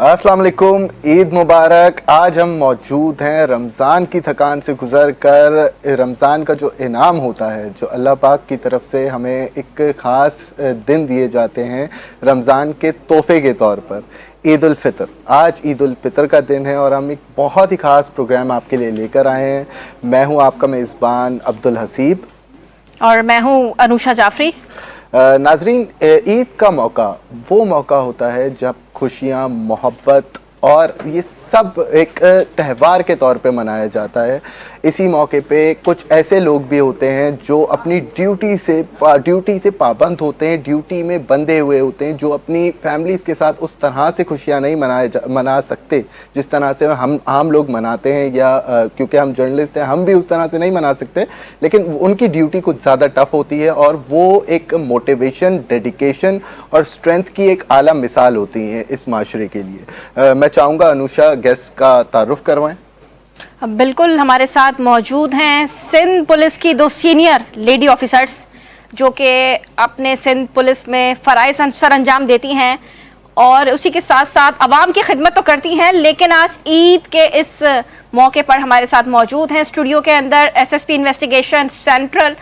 अस्सलाम वालेकुम, ईद मुबारक। आज हम मौजूद हैं रमज़ान की थकान से गुज़र कर रमज़ान का जो इनाम होता है, जो अल्लाह पाक की तरफ से हमें एक ख़ास दिन दिए जाते हैं रमज़ान के तोहफ़े के तौर पर, ईद उल फ़ितर। आज ईद उल फ़ितर का दिन है और हम एक बहुत ही ख़ास प्रोग्राम आपके लिए लेकर आए हैं। मैं हूँ आपका मेज़बान अब्दुल हसीब और मैं हूँ अनुषा जाफरी। नाजरीन, ईद का मौका वो मौका होता है जब खुशियाँ, मोहब्बत और ये सब एक त्यौहार के तौर पे मनाया जाता है। इसी मौके पे कुछ ऐसे लोग भी होते हैं जो अपनी ड्यूटी से पाबंद होते हैं, ड्यूटी में बंधे हुए होते हैं, जो अपनी फैमिलीज़ के साथ उस तरह से खुशियाँ नहीं मना सकते जिस तरह से हम आम लोग मनाते हैं, या क्योंकि हम जर्नलिस्ट हैं हम भी उस तरह से नहीं मना सकते, लेकिन उनकी ड्यूटी कुछ ज़्यादा टफ होती है और वो एक मोटिवेशन, डेडिकेशन और स्ट्रेंथ की एक आला मिसाल होती है इस माशरे के लिए। मैं चाहूँगा अनुषा गेस्ट का तारुफ करवाएं। बिल्कुल, हमारे साथ मौजूद हैं सिंध पुलिस की दो सीनियर लेडी ऑफिसर्स जो कि अपने सिंध पुलिस में फ़राइज़ सर अंजाम देती हैं और उसी के साथ साथ आवाम की खिदमत तो करती हैं, लेकिन आज ईद के इस मौके पर हमारे साथ मौजूद हैं स्टूडियो के अंदर एसएसपी इन्वेस्टिगेशन सेंट्रल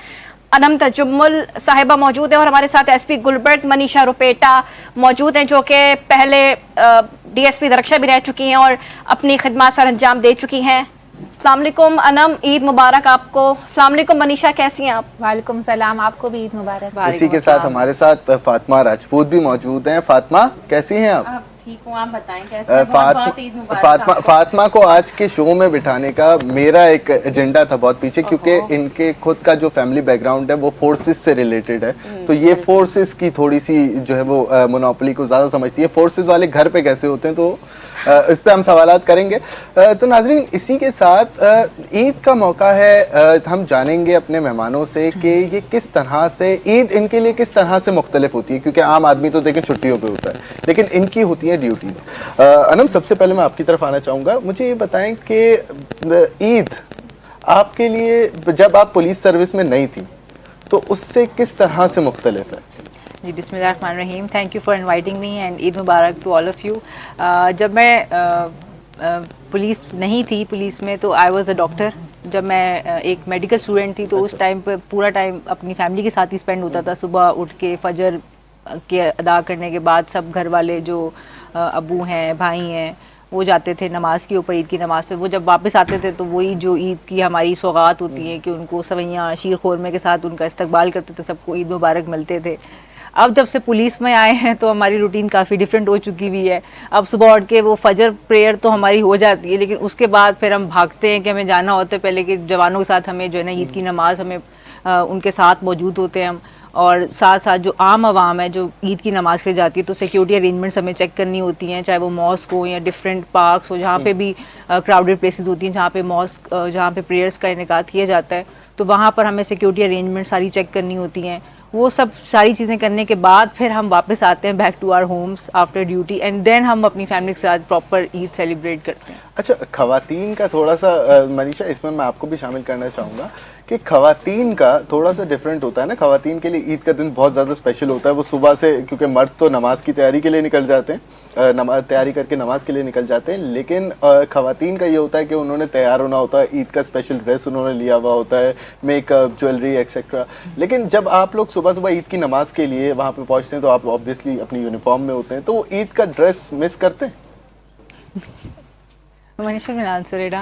अनम तजुम्मुल साहिबा मौजूद है और हमारे साथ एसपी गुलबर्ग मनीषा रुपेटा मौजूद हैं जो कि पहले डीएसपी दरक्षा भी रह चुकी हैं और अपनी खिदमत सर अंजाम दे चुकी हैं। अस्सलाम वालेकुम अनम, ईद मुबारक आपको। अस्सलाम वालेकुम मनीषा, कैसी हैं आप? वालेकुम सलाम, आपको भी ईद मुबारक। इसी के साथ हमारे साथ फातिमा राजपूत भी मौजूद हैं। फातिमा, कैसी हैं आप? ठीक हूँ, आप बताएं कैसे हैं? बहुत ईद मुबारक। फातिमा को आज के शो में बिठाने का मेरा एक एजेंडा था बहुत पीछे, क्योंकि इनके खुद का जो फैमिली बैकग्राउंड है वो फोर्सेस से रिलेटेड है, तो ये फोर्सेस की थोड़ी सी जो है वो मोनोपोली को ज़्यादा समझती है। फोर्सेस वाले घर पे कैसे होते हैं, तो इस पे हम सवालात करेंगे। तो नाजरीन, इसी के साथ ईद का मौका है, हम जानेंगे अपने मेहमानों से कि ये किस तरह से ईद इनके लिए किस तरह से मुख्तलिफ होती है, क्योंकि आम आदमी तो देखें छुट्टियों पे होता है, लेकिन इनकी होती है ड्यूटीज़। अनम, सबसे पहले मैं आपकी तरफ आना चाहूँगा। मुझे ये बताएं कि ईद आपके लिए, जब आप पुलिस सर्विस में नहीं थी, तो उससे किस तरह से मुख्तलिफ है? जी, बिस्मिल्लाहिर्रहमानिर्रहीम। Thank you for inviting me and Eid Mubarak to all of you. जब मैं पुलिस नहीं थी, पुलिस में तो आई वाज अ डॉक्टर। जब मैं एक मेडिकल स्टूडेंट थी तो उस टाइम पे पूरा टाइम अपनी फैमिली के साथ ही स्पेंड होता था। सुबह उठ के फजर के अदा करने के बाद सब घर वाले जो अबू हैं, भाई हैं, वो जाते थे नमाज़ के ऊपर, ईद की नमाज़ पे। वो जब वापस आते थे तो वही जो ईद की हमारी सौगात होती है कि उनको सवैयाँ शीर खोरमे के साथ उनका इस्तकबाल करते थे, सबको ईद मुबारक मिलते थे। अब जब से पुलिस में आए हैं तो हमारी रूटीन काफ़ी डिफरेंट हो चुकी हुई है। अब सुबह उठ के वो फजर प्रेयर तो हमारी हो जाती है, लेकिन उसके बाद फिर हम भागते हैं कि हमें जाना होता है पहले कि जवानों के साथ हमें जो है ना ईद की नमाज़ हमें उनके साथ मौजूद होते हैं हम, और साथ साथ जो आम आवाम है जो ईद की नमाज़ के लिए जाती है तो सिक्योरिटी अरेंजमेंट्स हमें चेक करनी होती हैं, चाहे वो मॉस्क हो या डिफरेंट पार्क्स हो जहाँ पे भी क्राउडेड प्लेसेस होती हैं, जहाँ पे मॉस्क, जहाँ पे प्रेयर्स का इनेकाद किया जाता है, तो वहाँ पर हमें सिक्योरिटी अरेंजमेंट सारी चेक करनी होती हैं। वो सब सारी चीज़ें करने के बाद फिर हम वापस आते हैं back to our homes after duty, and then हम अपनी फैमिली के साथ प्रॉपर ईद सेलिब्रेट करते हैं। अच्छा, खवातीन का थोड़ा सा मनीषा, इसमें मैं आपको भी शामिल करना चाहूँगा कि खवातीन का थोड़ा सा डिफरेंट होता है ना। खवातीन के लिए ईद का दिन बहुत ज़्यादा स्पेशल होता है। वो सुबह से, क्योंकि मर्द तो नमाज की तैयारी के लिए निकल जाते हैं, तैयारी करके नमाज के लिए निकल जाते हैं, लेकिन खवातीन का ये होता है कि उन्होंने तैयार होना होता है, ईद का स्पेशल ड्रेस उन्होंने लिया हुआ होता है, मेकअप, ज्वेलरी एक्सेट्रा। लेकिन जब आप लोग सुबह सुबह ईद की नमाज के लिए वहाँ पे पहुँचते हैं तो आप ऑब्वियसली अपनी यूनिफॉर्म में होते हैं, तो वो ईद का ड्रेस मिस करते हैं? Manisha will answer it.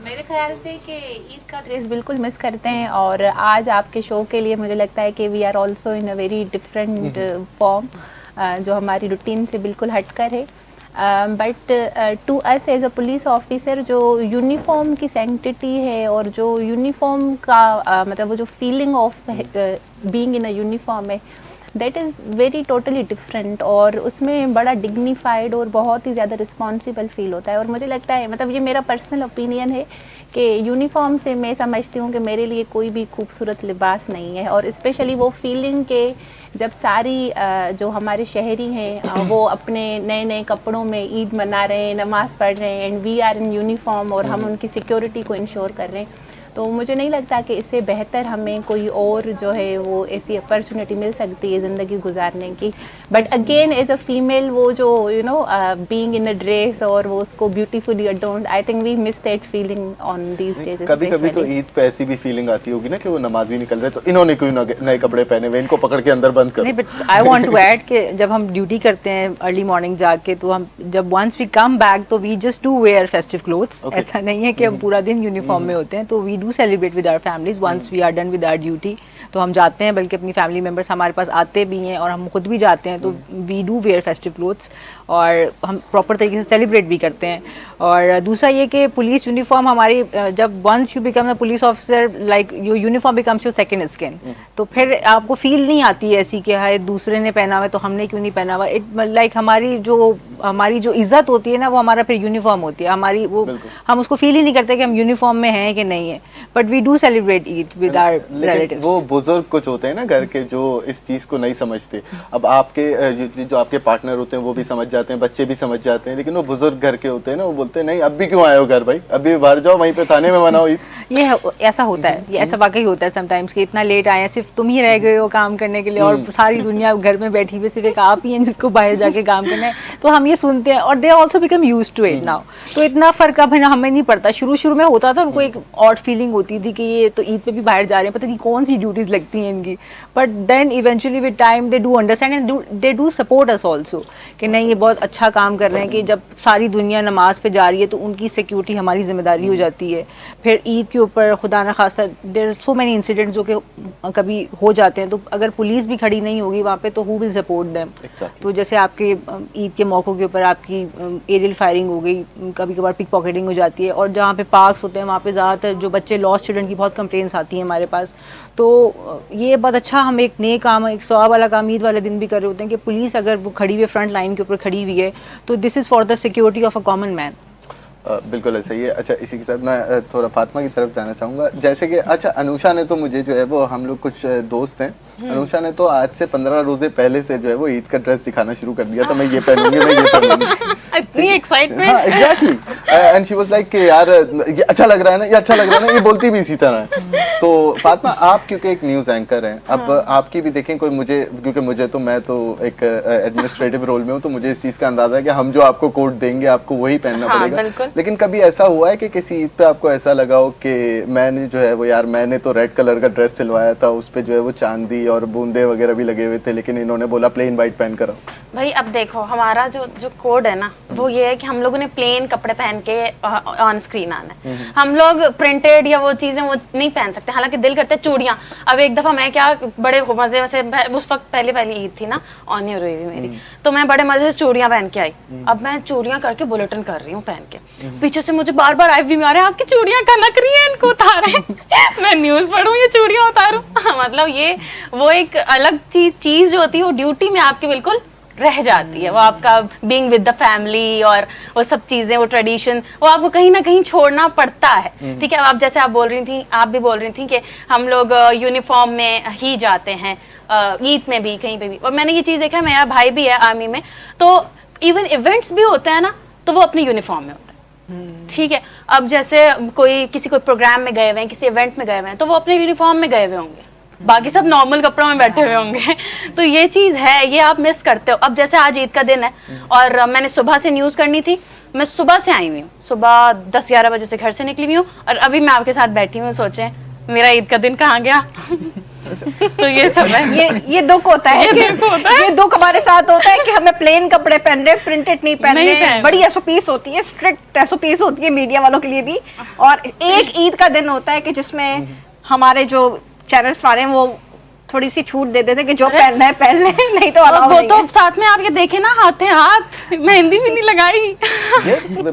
मेरे ख्याल से कि ईद का ड्रेस बिल्कुल मिस करते हैं, और आज आपके शो के लिए मुझे लगता है कि we are also in a very different form, जो हमारी रूटीन से बिल्कुल हटकर है। But to us as a police officer जो यूनिफॉर्म की सैंक्टिटी है और जो यूनिफॉर्म का मतलब वो जो feeling of being in a uniform है, that is very totally different, और उसमें बड़ा डिग्निफाइड और बहुत ही ज़्यादा रिस्पॉन्सिबल फील होता है। और मुझे लगता है, मतलब ये मेरा पर्सनल ओपिनियन है कि यूनिफॉर्म से मैं समझती हूँ कि मेरे लिए कोई भी खूबसूरत लिबास नहीं है, और स्पेशली वो फीलिंग के जब सारी जो हमारे शहरी हैं वो अपने नए नए कपड़ों में ईद मना रहे हैं, नमाज़ पढ़ रहे हैं, and we are in uniform, और हम उनकी सिक्योरिटी को इंश्योर कर रहे हैं, तो मुझे नहीं लगता कि इससे बेहतर हमें कोई और जो है वो ऐसी अपॉर्चुनिटी मिल सकती है ज़िंदगी गुजारने की। But again as a female वो जो बीइंग इन अ ड्रेस और वो उसको beautifully adorned, I think we miss that feeling on these days. कभी कभी तो ईद पे ऐसी भी फीलिंग आती होगी ना कि वो नमाजी निकल रहे तो इन्होंने क्यों नए कपड़े पहने हुए, इनको पकड़ के अंदर बंद करो। नहीं, but I want to add कि जब हम ड्यूटी करते हैं अर्ली मॉर्निंग जाके, तो हम जब वंस वी कम बैक तो we just do wear festive clothes. ऐसा नहीं है कि हम पूरा दिन यूनिफॉर्म में होते हैं, तो we do celebrate with our families once we are done with our duty. तो हम जाते हैं, बल्कि अपनी फैमिली मेम्बर्स हमारे पास आते भी हैं और हम खुद भी जाते हैं, तो we do wear festive clothes और हम प्रॉपर तरीके से सेलिब्रेट भी करते हैं। और दूसरा ये कि पुलिस यूनिफॉर्म हमारी, जब once you become a police officer, like your uniform becomes your second skin, तो फिर आपको फील नहीं आती है ऐसी कि हाय दूसरे ने पहना हुआ है तो हमने क्यों नहीं पहना हुआ। इट लाइक हमारी जो इज्जत होती है ना, वो हमारा फिर यूनिफॉर्म होती है हमारी, वो हम उसको फील ही नहीं करते कि हम यूनिफॉर्म में हैं कि नहीं है। But we do celebrate Eid with our relatives. वो बुजुर्ग कुछ होते हैं ना घर के जो इस चीज को नहीं समझते। अब आपके जो आपके पार्टनर होते हैं वो भी समझ जाते हैं, बच्चे भी समझ जाते हैं, लेकिन वो बुजुर्ग घर के होते हैं ना, वो बोलते हैं नहीं अब भी क्यों आए हो घर भाई, अभी बाहर जाओ, वहीं पे थाने में मनाओ ईद। ये ऐसा होता है, ये ऐसा वाकई होता है समटाइम्स कि इतना लेट आए हैं, सिर्फ तुम ही रह गए हो काम करने के लिए और सारी दुनिया घर में बैठी हुई, सिर्फ एक आप ही हैं जिसको बाहर जाके काम करना है। तो हम ये सुनते हैं और they also become used to it now. तो इतना फर्क अब हमें नहीं पड़ता। शुरू में होता था, उनको एक ऑड फीलिंग होती थी कि ये तो ईद पे भी बाहर जा रहे हैं, पता नहीं कौन सी ड्यूटीज लगती हैं इनकी। But then eventually with time they do understand and they do support us also कि नहीं ये बहुत अच्छा काम कर रहे हैं, कि जब सारी दुनिया नमाज पे जा रही है तो उनकी सिक्योरिटी हमारी जिम्मेदारी हो जाती है। फिर ईद के ऊपर खुदा न खास्ता there are so many incidents जो कि कभी हो जाते हैं, तो अगर पुलिस भी खड़ी नहीं होगी वहाँ पे तो हु विल सपोर्ट देम। तो जैसे आपके ईद के मौक़ों के ऊपर आपकी एरियल फायरिंग हो गई, कभी कभार पिक पॉकेटिंग हो जाती है, और जहाँ पे पार्क्स होते हैं वहाँ पे ज़्यादातर जो बच्चे लॉस्ट चिल्ड्रन की बहुत कंप्लेंट्स आती हैं हमारे पास। तो ये बहुत अच्छा, हम एक नए काम, एक सवाब वाला काम ईद वाले दिन भी कर रहे होते हैं कि पुलिस अगर वो खड़ी हुई फ्रंट लाइन के ऊपर खड़ी हुई है तो this is for the security of a common man. बिल्कुल ऐसा ही है। अच्छा, इसी के साथ मैं थोड़ा फातिमा की तरफ जाना चाहूँगा। जैसे कि अच्छा अनुषा ने तो मुझे जो है वो, हम लोग कुछ दोस्त हैं, अनुषा ने तो आज से 15 रोजे पहले से जो है वो ईद का ड्रेस दिखाना शुरू कर दिया था, मैं ये पहनूंगी, मैं ये पहनूंगी। इतनी एक्साइटमेंट। हाँ exactly, and she was like कि यार ये अच्छा लग रहा है ना, ये अच्छा लग रहा है ना, ये बोलती भी इसी तरह है। तो फातिमा, आप क्योंकि एक न्यूज़ एंकर हैं, अब आपकी भी देखें कोई, मुझे क्योंकि मैं तो एक एडमिनिस्ट्रेटिव रोल में हूँ, तो मुझे इस चीज़ का अंदाजा है कि हम जो आपको कोड देंगे आपको वही पहनना पड़ेगा। लेकिन कभी ऐसा हुआ है कि किसी ईद पे आपको ऐसा लगा हो कि मैंने जो है वो, यार मैंने तो रेड कलर का ड्रेस सिलवाया था, उस पे जो है वो चांदी और बूंदे वगैरह भी लगे हुए थे, लेकिन इन्होंने बोला प्लेन वाइट पहन कर आओ? भाई अब देखो, हमारा जो कोड है ना वो ये है कि हम लोगों ने प्लेन कपड़े पहन के ऑन स्क्रीन आना है। हम लोग प्रिंटेड या वो चीजें वो नहीं पहन सकते। हालांकि दिल करता है चूड़ियां। अब एक दफा मैं क्या बड़े मजे से, उस वक्त पहली ईद थी ना, ऑन ईयर हुई मेरी, तो मैं बड़े मजे से चूड़ियां पहन के आई। अब मैं चूड़ियां करके बुलेटिन कर रही हूँ पहन के, पीछे से मुझे बार बार आईवी में आ रहे हैं आपकी चूड़ियां कनक रही है, इनको उतारे। मैं न्यूज पढ़ूं ये चूड़ियां उतारूं? मतलब ये वो एक अलग चीज जो होती है वो ड्यूटी में आपकी बिल्कुल रह जाती है। वो आपका बीइंग विद द फैमिली और वो सब चीजें, वो ट्रेडिशन, वो आपको कहीं ना कहीं छोड़ना पड़ता है। ठीक है, अब जैसे आप बोल रही थी, आप भी बोल रही थी कि हम लोग यूनिफॉर्म में ही जाते हैं ईद में भी, कहीं पे भी। और मैंने ये चीज देखा है, मेरा भाई भी है आर्मी में, तो इवन इवेंट्स भी होते हैं ना तो वो अपने यूनिफॉर्म में होता है। ठीक है, अब जैसे किसी कोई प्रोग्राम में गए हुए हैं, किसी इवेंट में गए हुए हैं, तो वो अपने यूनिफॉर्म में गए हुए होंगे, बाकी सब नॉर्मल कपड़ों में बैठे हुए होंगे। तो ये चीज है, ये आप मिस करते हो। अब जैसे आज ईद का दिन है और मैंने सुबह से न्यूज करनी थी, मैं सुबह से आई हुई हूँ, सुबह 10-11 बजे से घर से निकली हुई हूँ, और अभी मैं आपके साथ बैठी हूँ। सोचें मेरा ईद का दिन कहाँ गया। तो ये सब है, ये दुख होता है, ये दुख हमारे साथ होता है कि हमें प्लेन कपड़े पहन रहे, प्रिंटेड नहीं पहन रहे। बड़ी एसओपीस होती है, स्ट्रिक्ट एसओपीस होती है मीडिया वालों के लिए भी। और एक ईद का दिन होता है कि जिसमें हमारे जो चैनल्स वाले हैं वो थोड़ी सी छूट दे देते कि जो पहनना है पहन ले, नहीं तो वो तो साथ में आप ये देखे ना, हाथ मेहंदी भी नहीं लगाई।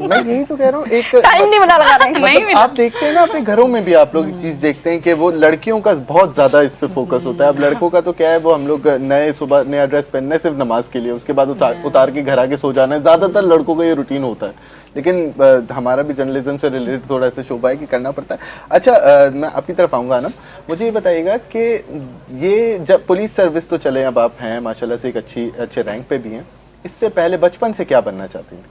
मैं यही तो कह रहा हूँ, एक टाइम नहीं मिला लगा रहे। मतलब आप देखते हैं ना अपने घरों में भी, आप लोग एक चीज देखते हैं कि वो लड़कियों का बहुत ज्यादा इस पे फोकस होता है। अब लड़कों का तो क्या है, वो हम लोग सुबह नया ड्रेस पहनना है सिर्फ नमाज के लिए, उसके बाद उतार के घर आके सो जाना है। ज्यादातर लड़कों का ये रूटीन होता है, लेकिन हमारा भी जर्नलिज्म से रिलेटेड थोड़ा सा शोभा है कि करना पड़ता है। अच्छा, मैं आपकी तरफ आऊँगा ना, मुझे ये बताइएगा कि ये जब पुलिस सर्विस तो चले, अब आप हैं माशाल्लाह से एक अच्छे रैंक पे भी हैं, इससे पहले बचपन से क्या बनना चाहती थी?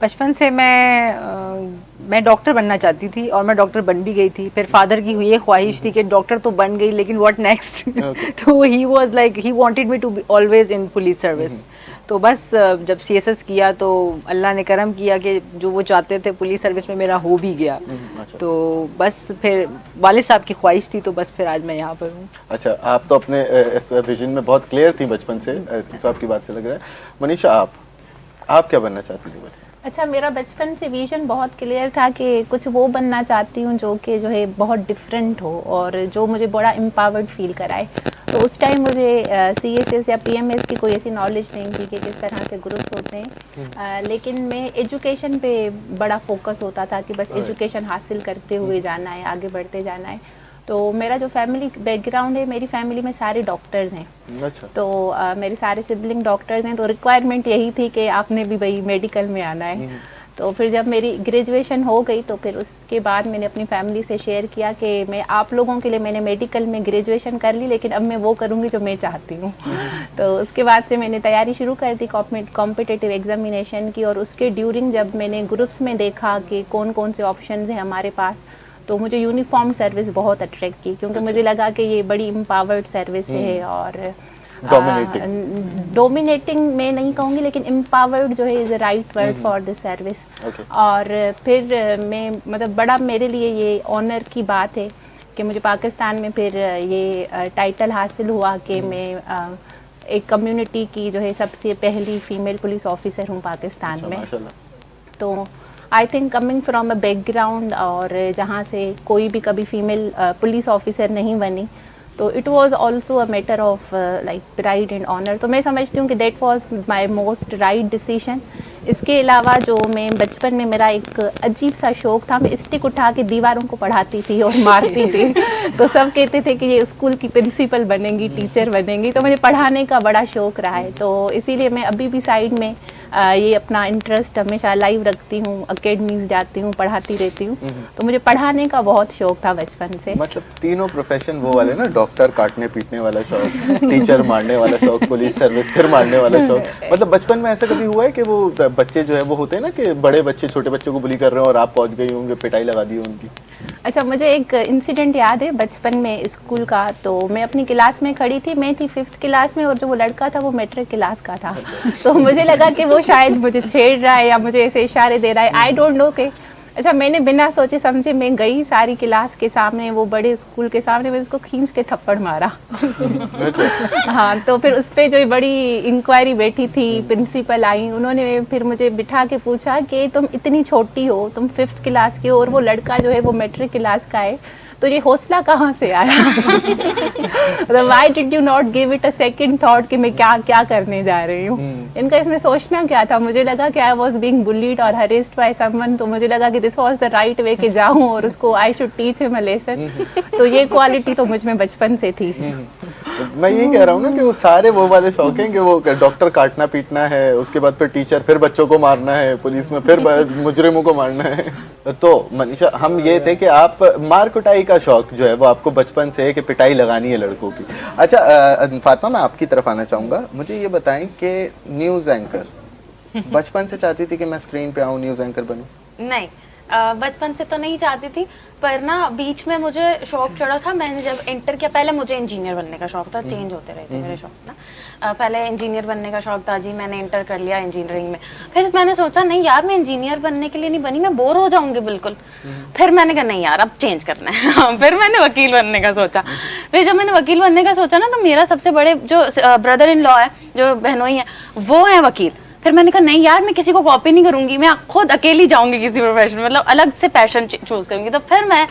बचपन से मैं डॉक्टर बनना चाहती थी और मैं डॉक्टर बन भी गई थी। फिर फादर की हुई ख्वाहिश थी कि डॉक्टर तो बन गई लेकिन व्हाट नेक्स्ट। तो he was like he wanted me to be always in police service. तो बस जब CSS किया तो अल्लाह ने करम किया कि जो वो चाहते थे पुलिस सर्विस में मेरा हो भी गया। तो बस फिर वालिद साहब की ख्वाहिश थी तो बस फिर आज मैं यहाँ पर हूँ। अच्छा, आप तो अपने इस विजन में बहुत क्लियर थी बचपन से, तो आपकी बात से लग रहा है। मनीषा, आप क्या बनना चाहती थी बचपन? अच्छा, मेरा बचपन से विजन बहुत क्लियर था कि कुछ वो बनना चाहती हूँ जो कि जो है बहुत डिफरेंट हो और जो मुझे बड़ा एम्पावर्ड फील कराए। तो उस टाइम मुझे CSS या PMS की कोई ऐसी नॉलेज नहीं थी कि किस तरह से ग्रुप्स होते हैं, लेकिन मैं एजुकेशन पे बड़ा फोकस होता था कि बस एजुकेशन हासिल करते हुए जाना है, आगे बढ़ते जाना है। तो मेरा जो फैमिली बैकग्राउंड है, मेरी फैमिली में सारे डॉक्टर्स हैं। अच्छा। तो मेरे सारे सिबलिंग डॉक्टर्स हैं, तो रिक्वायरमेंट यही थी कि आपने भी भाई मेडिकल में आना है। तो फिर जब मेरी ग्रेजुएशन हो गई तो फिर उसके बाद मैंने अपनी फैमिली से शेयर किया कि मैं आप लोगों के लिए मैंने मेडिकल में ग्रेजुएशन कर ली, लेकिन अब मैं वो करूँगी जो मैं चाहती हूँ। तो उसके बाद से मैंने तैयारी शुरू कर दी कॉम्पिटिटिव एग्जामिनेशन की, और उसके ड्यूरिंग जब मैंने ग्रुप्स में देखा कि कौन कौन से ऑप्शंस हैं हमारे पास, तो मुझे यूनिफॉर्म सर्विस बहुत अट्रैक्ट की, क्योंकि मुझे लगा कि ये बड़ी एम्पावर्ड सर्विस है और डोमिनेटिंग मैं नहीं कहूँगी, लेकिन एम्पावर्ड जो है is a right word for this service. और फिर मैं मतलब बड़ा मेरे लिए ये ऑनर की बात है कि मुझे पाकिस्तान में फिर ये टाइटल हासिल हुआ कि मैं एक कम्युनिटी की जो है सबसे पहली फ़ीमेल पुलिस ऑफिसर हूँ पाकिस्तान में। तो I think coming from a background और जहाँ से कोई भी कभी फीमेल पुलिस ऑफिसर नहीं बनी, तो it was also a matter of like pride and honour. तो मैं समझती हूँ कि that was my most right decision. इसके अलावा जो मैं बचपन में मेरा एक अजीब सा शौक़ था, मैं स्टिक उठा के दीवारों को पढ़ाती थी और मारती थी। तो सब कहते थे कि ये स्कूल की प्रिंसिपल बनेंगी, टीचर बनेंगी। तो मुझे पढ़ाने का बड़ा शौक़ रहा है, तो इसीलिए मैं अभी भी साइड में ये अपना इंटरेस्ट हमेशा लाइव रखती हूँ, अकेडमीज जाती हूँ, पढ़ाती रहती हूँ। तो मुझे पढ़ाने का बहुत शौक था बचपन से। मतलब तीनों प्रोफेशन वो वाले ना, डॉक्टर काटने पीटने वाला शौक, टीचर मारने वाला शौक, पुलिस सर्विस फिर मारने वाला शौक। मतलब बचपन में ऐसा कभी हुआ है कि वो बच्चे जो है वो होते हैं ना कि बड़े बच्चे छोटे बच्चों को बुली कर रहे हो और आप पहुंच गई होंगे, पिटाई लगा दी उनकी? अच्छा, मुझे एक इंसिडेंट याद है बचपन में स्कूल का। तो मैं अपनी क्लास में खड़ी थी, मैं थी 5th क्लास में, और जो वो लड़का था वो मैट्रिक क्लास का था। तो मुझे लगा कि वो शायद मुझे छेड़ रहा है या मुझे ऐसे इशारे दे रहा है, आई डोंट नो के। अच्छा, मैंने बिना सोचे समझे मैं गई सारी क्लास के सामने, वो बड़े स्कूल के सामने, मैं उसको खींच के थप्पड़ मारा। हाँ, तो फिर उस पर जो बड़ी इंक्वायरी बैठी थी, प्रिंसिपल आई, उन्होंने फिर मुझे बिठा के पूछा कि तुम इतनी छोटी हो, तुम 5th क्लास की हो, और वो लड़का जो है वो मैट्रिक क्लास का है, तो ये हौसला कहाँ से आया? मतलब why did you not give it a second thought कि मैं क्या क्या करने जा रही हूँ? इनका इसमें सोचना क्या था? मुझे लगा कि आई वाज बीइंग बुलीड और हरेस्ड बाय समवन, तो मुझे लगा कि this was the right way कि जाऊँ और उसको I should teach him a lesson. तो ये क्वालिटी तो मुझ में बचपन से थी। मैं यही कह रहा हूँ ना कि वो सारे वो वाले शौक हैं कि वो डॉक्टर काटना पीटना है, उसके बाद फिर टीचर, फिर बच्चों को मारना है, पुलिस में फिर मुजरिमों को मारना है। तो मनीषा, हम ये थे कि आप मार कुटाई का शौक जो है वो आपको बचपन से है कि पिटाई लगानी है लड़कों की। अच्छा फातिमा, मैं आपकी तरफ आना चाहूँगा। मुझे ये बताएं कि न्यूज़ एंकर बचपन से चाहती थी कि मैं स्क्रीन पे आऊँ, न्यूज़ एंकर बनूँ? नहीं, बचपन से तो नहीं चाहती थी, पर ना बीच में मुझे शौक चढ़ा था। मैंने जब इंटर किया, पहले मुझे इंजीनियर बनने का शौक था, चेंज होते रहते मेरे शौक ना। पहले इंजीनियर बनने का शौक था जी, मैंने इंटर कर लिया इंजीनियरिंग में। फिर मैंने सोचा नहीं यार, मैं इंजीनियर बनने के लिए नहीं बनी, मैं बोर हो जाऊंगी बिल्कुल। फिर मैंने कहा नहीं यार, अब चेंज करना है। फिर मैंने वकील बनने का सोचा। फिर जब मैंने वकील बनने का सोचा ना, तो मेरा सबसे बड़े जो ब्रदर इन लॉ है, जो बहनोई है, वो है वकील। फिर मैंने कहा नहीं यार, मैं किसी को कॉपी नहीं करूंगी, मैं खुद अकेली जाऊंगी किसी प्रोफेशन, मतलब अलग से पैशन चूज करूंगी। तो फिर मैं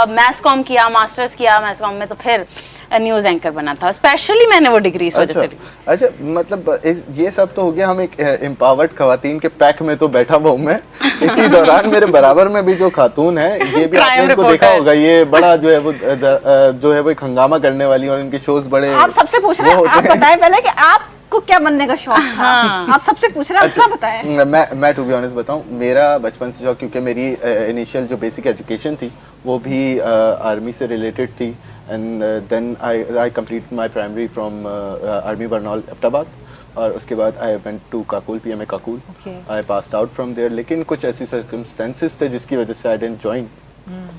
मैथ्स कॉम किया, मास्टर्स किया मैथ्स कॉम में, तो फिर न्यूज़ एंकर बना था। स्पेशली मैंने वो डिग्री इस वजह से। अच्छा, मतलब ये सब तो हो गया, हम एक एम्पावर्ड खवातीन के पैक में तो बैठा हुआ हूँ मैं। इसी दौरान मेरे बराबर में भी जो खातून है, ये भी आपने इनको देखा होगा, ये बड़ा जो है वो एक हंगामा करने वाली, और इनके शोज बड़े। आप सबसे पूछ रहे हैं, आप बताएं पहले कि आपको क्या बनने का शौक था? आप सबसे पूछ रहे हैं, अच्छा बताएं। मैं टू बी ऑनेस्ट बताऊं, मेरा बचपन से शौक, क्योंकि मेरी इनिशियल जो बेसिक एजुकेशन थी वो भी आर्मी से रिलेटेड थी, and then I complete my primary from army बरनौल अब्टाबाद, और उसके बाद I went to Kakul, PMA Kakul, I passed out from there. लेकिन कुछ ऐसी सर्कमस्टेंसेस थे जिसकी वजह से आई डिडंट जॉइन।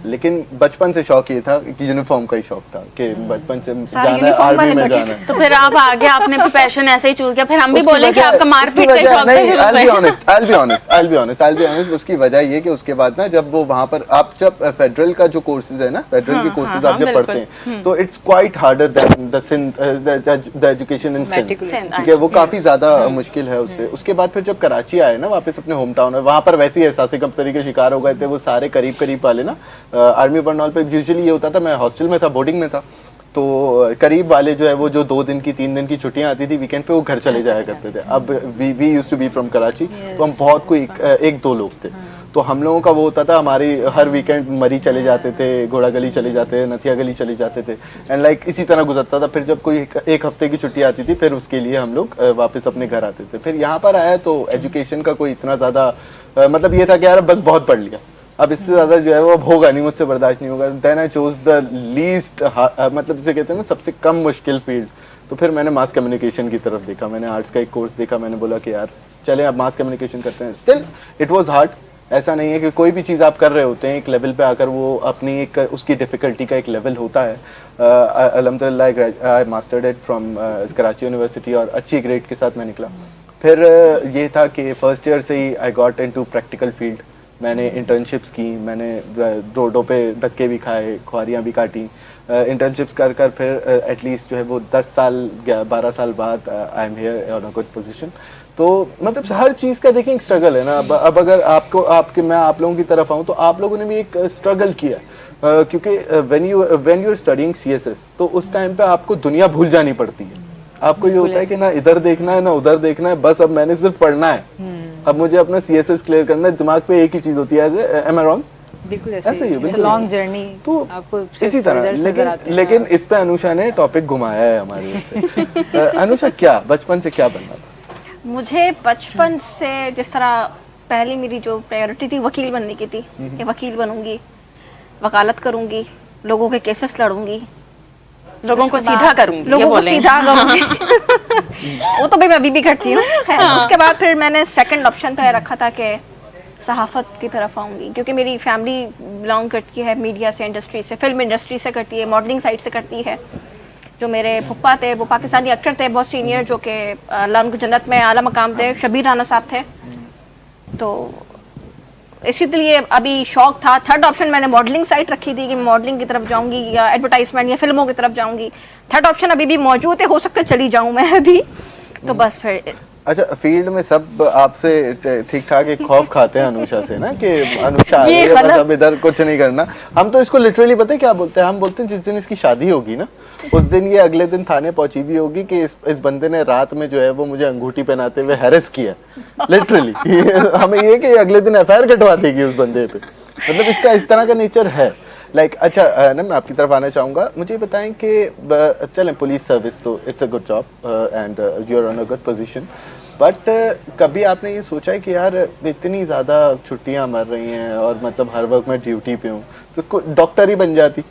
लेकिन बचपन से शौक ये था कि यूनिफॉर्म का ही शौक था कि बचपन से जाना है, आर्मी में जाना है। तो फिर आप आगे आपने प्रोफेशन ऐसे ही चूज किया, फिर हम भी बोले कि आपका मारपीट का शौक था शुरू से। I'll be honest, उसकी वजह ये कि उसके बाद ना जब वो वहाँ पर आप जब फेडरल का जो कोर्सेज है ना, फेडरल के कोर्सेज आप जब पढ़ते हैं तो it's quite harder than the education in Sindh, ठीक है, वो काफी ज्यादा मुश्किल है उससे। उसके बाद फिर जब कराची आए ना वापस अपने होम टाउन में, वहाँ पर वैसे ही एहसास कमतरी के शिकार हो गए थे वो सारे करीब वाले ना। आर्मी बरनौल पे यूजुअली ये होता था, मैं हॉस्टल में था, बोर्डिंग में था, तो करीब वाले जो है वो जो 2 दिन की 3 दिन की छुट्टियां आती थी वीकेंड पे, वो घर चले जाया करते थे। अब we used to be from Karachi, तो हम बहुत कोई 1-2 लोग थे, तो हम लोगों का वो होता था, हमारी हर वीकेंड मरी चले जाते थे, घोड़ा गली चले जाते थे, नथिया गली चले जाते थे, एंड लाइक इसी तरह गुजरता था। फिर जब कोई 1 हफ्ते की छुट्टी आती थी फिर उसके लिए हम लोग वापस अपने घर आते थे। फिर यहाँ पर आया तो एजुकेशन का कोई इतना ज़्यादा मतलब ये था कि यार बस बहुत पढ़ लिया, अब इससे ज़्यादा जो है वो अब होगा नहीं, मुझसे बर्दाश्त नहीं होगा। Then I chose the least मतलब जिसे कहते हैं ना सबसे कम मुश्किल फील्ड, तो फिर मैंने मास कम्युनिकेशन की तरफ देखा। मैंने आर्ट्स का एक कोर्स देखा, मैंने बोला कि यार चलें अब मास कम्युनिकेशन करते हैं। स्टिल इट वाज हार्ड, ऐसा नहीं है कि कोई भी चीज़ आप कर रहे होते हैं एक लेवल पे आकर वो अपनी एक उसकी डिफ़िकल्टी का एक लेवल होता है। अल्हम्दुलिल्लाह I mastered it from Karachi university और अच्छी ग्रेड के साथ मैं निकला। फिर ये था कि फर्स्ट ईयर से ही I got into practical field. मैंने इंटर्नशिप्स की, मैंने रोडों पे धक्के भी खाए, खुआरियाँ भी काटी। इंटर्नशिप्स कर फिर एटलीस्ट जो है वो 10 साल 12 साल बाद I am here on a good position. तो मतलब हर चीज़ का देखें एक स्ट्रगल है ना। अब अगर मैं आप लोगों की तरफ आऊँ तो आप लोगों ने भी एक स्ट्रगल किया, क्योंकि when you are studying CSS तो उस टाइम पे आपको दुनिया भूल जानी पड़ती है। आपको ये होता है कि ना इधर देखना है ना उधर देखना है, बस अब मैंने सिर्फ पढ़ना है, अब मुझे अपना CSS क्लियर करना है। दिमाग पे एक ही चीज़ होती है, एम आई रॉन्ग? बिल्कुल ऐसे ही है, लॉन्ग जर्नी तो आपको इसी तरह। लेकिन इस पे अनुषा ने टॉपिक घुमाया है हमारे से। अनुषा क्या बचपन से क्या बनना था? मुझे बचपन से जिस तरह पहली मेरी जो प्रायोरिटी थी वकील बनने की थी, कि वकील बनूंगी, वकालत करूंगी, लोगों के केसेस लड़ूंगी, लोगों को सीधा करूंगी, लोगों को सीधा करूंगी। वो तो भाई मैं अभी भी करती हूँ। उसके बाद फिर मैंने सेकंड ऑप्शन पे रखा था कि सहाफ़त की तरफ आऊँगी, क्योंकि मेरी फैमिली बिलोंग करती है मीडिया से, इंडस्ट्री से, फिल्म इंडस्ट्री से करती है, मॉडलिंग साइड से करती है। जो मेरे पप्पा थे वो पाकिस्तानी एक्टर थे, बहुत सीनियर, जो कि अल्लाह उनको जन्नत में आला मकाम थे, शबीर राना साहब थे। तो इसीलिए अभी शौक था। थर्ड ऑप्शन मैंने मॉडलिंग साइड रखी थी कि मॉडलिंग की तरफ जाऊंगी या एडवर्टाइजमेंट या फिल्मों की तरफ जाऊंगी। थर्ड ऑप्शन अभी भी मौजूद है, हो सकता है चली जाऊं मैं अभी। तो बस फिर अच्छा, फील्ड में सब आपसे ठीक ठाक एक खौफ खाते हैं अनुषा से ना, कि अनुषा आ गई है बस अब इधर कुछ नहीं करना। हम तो इसको लिटरली पता है क्या बोलते हैं? हम बोलते हैं जिस दिन इसकी शादी होगी ना उस दिन ये अगले दिन थाने पहुंची भी होगी कि इस बंदे ने रात में जो है वो मुझे अंगूठी पहनाते हुए हैरेस किया, लिटरली। हमें ये कि अगले दिन FIR कटवा देगी उस बंदे पे, मतलब इसका इस तरह का नेचर है। लाइक अच्छा ना, मैं आपकी तरफ आना चाहूँगा। मुझे बताएं कि चलें पुलिस सर्विस तो it's a good job and you are on a good position, but कभी आपने ये सोचा है कि यार इतनी ज़्यादा छुट्टियाँ मर रही हैं और मतलब हर वक्त मैं ड्यूटी पे हूँ, तो डॉक्टर ही बन जाती?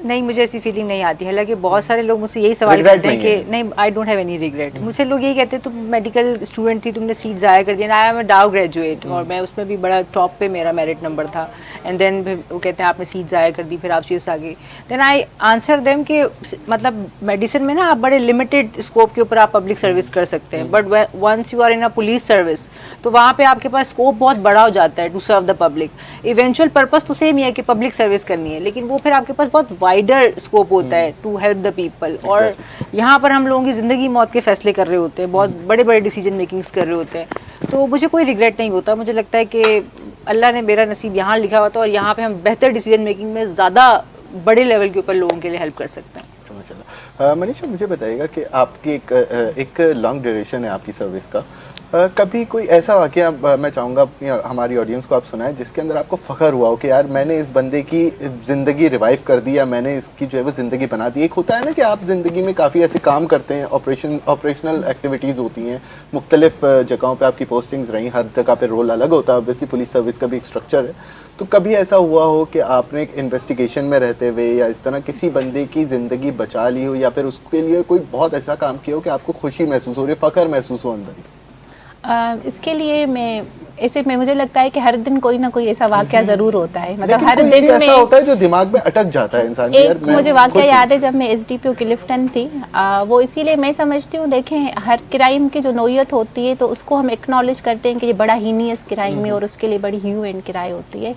नहीं, मुझे ऐसी फीलिंग नहीं आती। हालांकि बहुत सारे लोग मुझसे यही सवाल करते हैं कि नहीं, I don't have any regret. मुझसे लोग यही कहते हैं तुम मेडिकल स्टूडेंट थी, तुमने सीट ज़ाया कर दिया। आई एम अ डाउ ग्रेजुएट और मैं उसमें भी बड़ा टॉप पे मेरा मेरिट नंबर था, एंड देन वो कहते हैं आपने सीट ज़ाया कर दी, फिर आप सीट आ गई। देन आई आंसर देम कि मतलब मेडिसिन में ना आप बड़े लिमिटेड स्कोप के ऊपर आप पब्लिक सर्विस कर सकते हैं, but once you are in a police service तो वहाँ पे आपके पास स्कोप बहुत बड़ा हो जाता है to serve the public. Eventual purpose तो सेम ही है कि पब्लिक सर्विस करनी है, लेकिन वो फिर आपके पास बहुत वाइडर स्कोप होता है टू हेल्प द पीपल। और यहाँ पर हम लोगों की ज़िंदगी मौत के फैसले कर रहे होते हैं, बहुत बड़े बड़े डिसीजन मेकिंग्स कर रहे होते हैं। तो मुझे कोई रिग्रेट नहीं होता। मुझे लगता है कि अल्लाह ने मेरा नसीब यहाँ लिखा हुआ था और यहाँ पे हम बेहतर डिसीजन मेकिंग में ज़्यादा बड़े लेवल के ऊपर लोगों के लिए हेल्प कर सकते हैं। मनीषा, मुझे बताइएगा कि आपकी एक लॉन्ग ड्यूरेशन है आपकी सर्विस का, कभी कोई ऐसा वाकया मैं चाहूँगा अपनी हमारी ऑडियंस को आप सुनाएं जिसके अंदर आपको फ़ख्र हुआ हो कि यार मैंने इस बंदे की ज़िंदगी रिवाइव कर दी या मैंने इसकी जो है वो ज़िंदगी बना दी। एक होता है ना कि आप ज़िंदगी में काफ़ी ऐसे काम करते हैं, ऑपरेशनल एक्टिविटीज़ होती हैं, मुख्तलिफ जगहों पे आपकी पोस्टिंग्स रही, हर जगह पे रोल अलग होता है, ऑब्वियसली पुलिस सर्विस का भी एक स्ट्रक्चर है। तो कभी ऐसा हुआ हो कि आपने एक इन्वेस्टिगेशन में रहते हुए या इस तरह किसी बंदे की ज़िंदगी बचा ली हो या फिर उसके लिए कोई बहुत ऐसा काम किया हो कि आपको खुशी महसूस हो रही, फ़ख्र महसूस हो अंदर? इसके लिए मैं मुझे लगता है कि हर दिन कोई ना कोई ऐसा वाकया जरूर होता है, मतलब हर कोई दिन एक में ऐसा होता है जो दिमाग में अटक जाता है इंसान के। यार एक मुझे वाकया याद है जब मैं SDPO की लिफ्टन थी, वो इसीलिए मैं समझती हूँ, देखें हर क्राइम की जो नोयत होती है तो उसको हम एक्नॉलेज करते हैं कि ये बड़ा हीनियस क्राइम है और उसके लिए बड़ी ह्यू एंड क्राई होती है,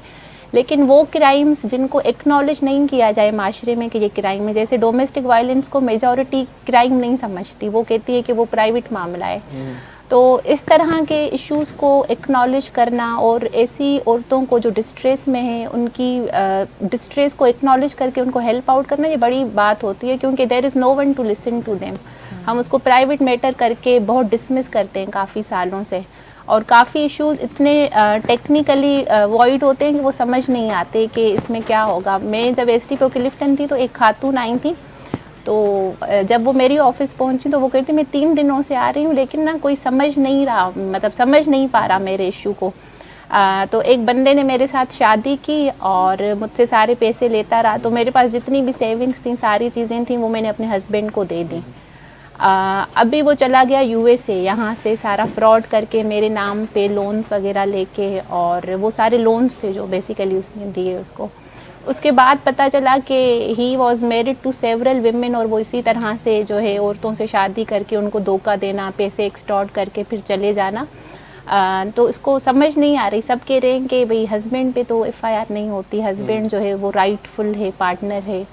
लेकिन वो क्राइम्स जिनको एक्नॉलेज नहीं किया जाए माशरे में कि ये क्राइम है, जैसे डोमेस्टिक वायलेंस को मेजॉरिटी क्राइम नहीं समझती, वो कहती है कि वो प्राइवेट मामला है। तो इस तरह के इश्यूज को एक्नॉलेज करना और ऐसी औरतों को जो डिस्ट्रेस में है उनकी डिस्ट्रेस को एक्नॉलेज करके उनको हेल्प आउट करना, ये बड़ी बात होती है, क्योंकि there is no one to listen to them. हम उसको प्राइवेट मैटर करके बहुत डिसमिस करते हैं काफ़ी सालों से, और काफ़ी इश्यूज इतने टेक्निकली वॉइड होते हैं कि वो समझ नहीं आते कि इसमें क्या होगा। मैं जब SDPO की लिफ्टन थी तो एक खातून आई थी, तो जब वो मेरी ऑफिस पहुंची तो वो कहती मैं 3 दिनों से आ रही हूँ लेकिन ना कोई समझ नहीं रहा, मतलब समझ नहीं पा रहा मेरे इशू को। तो एक बंदे ने मेरे साथ शादी की और मुझसे सारे पैसे लेता रहा, तो मेरे पास जितनी भी सेविंग्स थी, सारी चीज़ें थी, वो मैंने अपने हस्बैंड को दे दी। अभी वो चला गया USA, यहाँ से सारा फ्रॉड करके मेरे नाम पे लोन्स वगैरह लेके, और वो सारे लोन्स थे जो बेसिकली उसने दिए उसको। उसके बाद पता चला कि he was married to several women, और वो इसी तरह से जो है औरतों से शादी करके उनको धोखा देना, पैसे एक्सटॉर्ट करके फिर चले जाना। तो इसको समझ नहीं आ रही, सब कह रहे हैं कि भाई हस्बैंड पे तो FIR नहीं होती, हस्बैंड जो है वो राइटफुल है, पार्टनर है।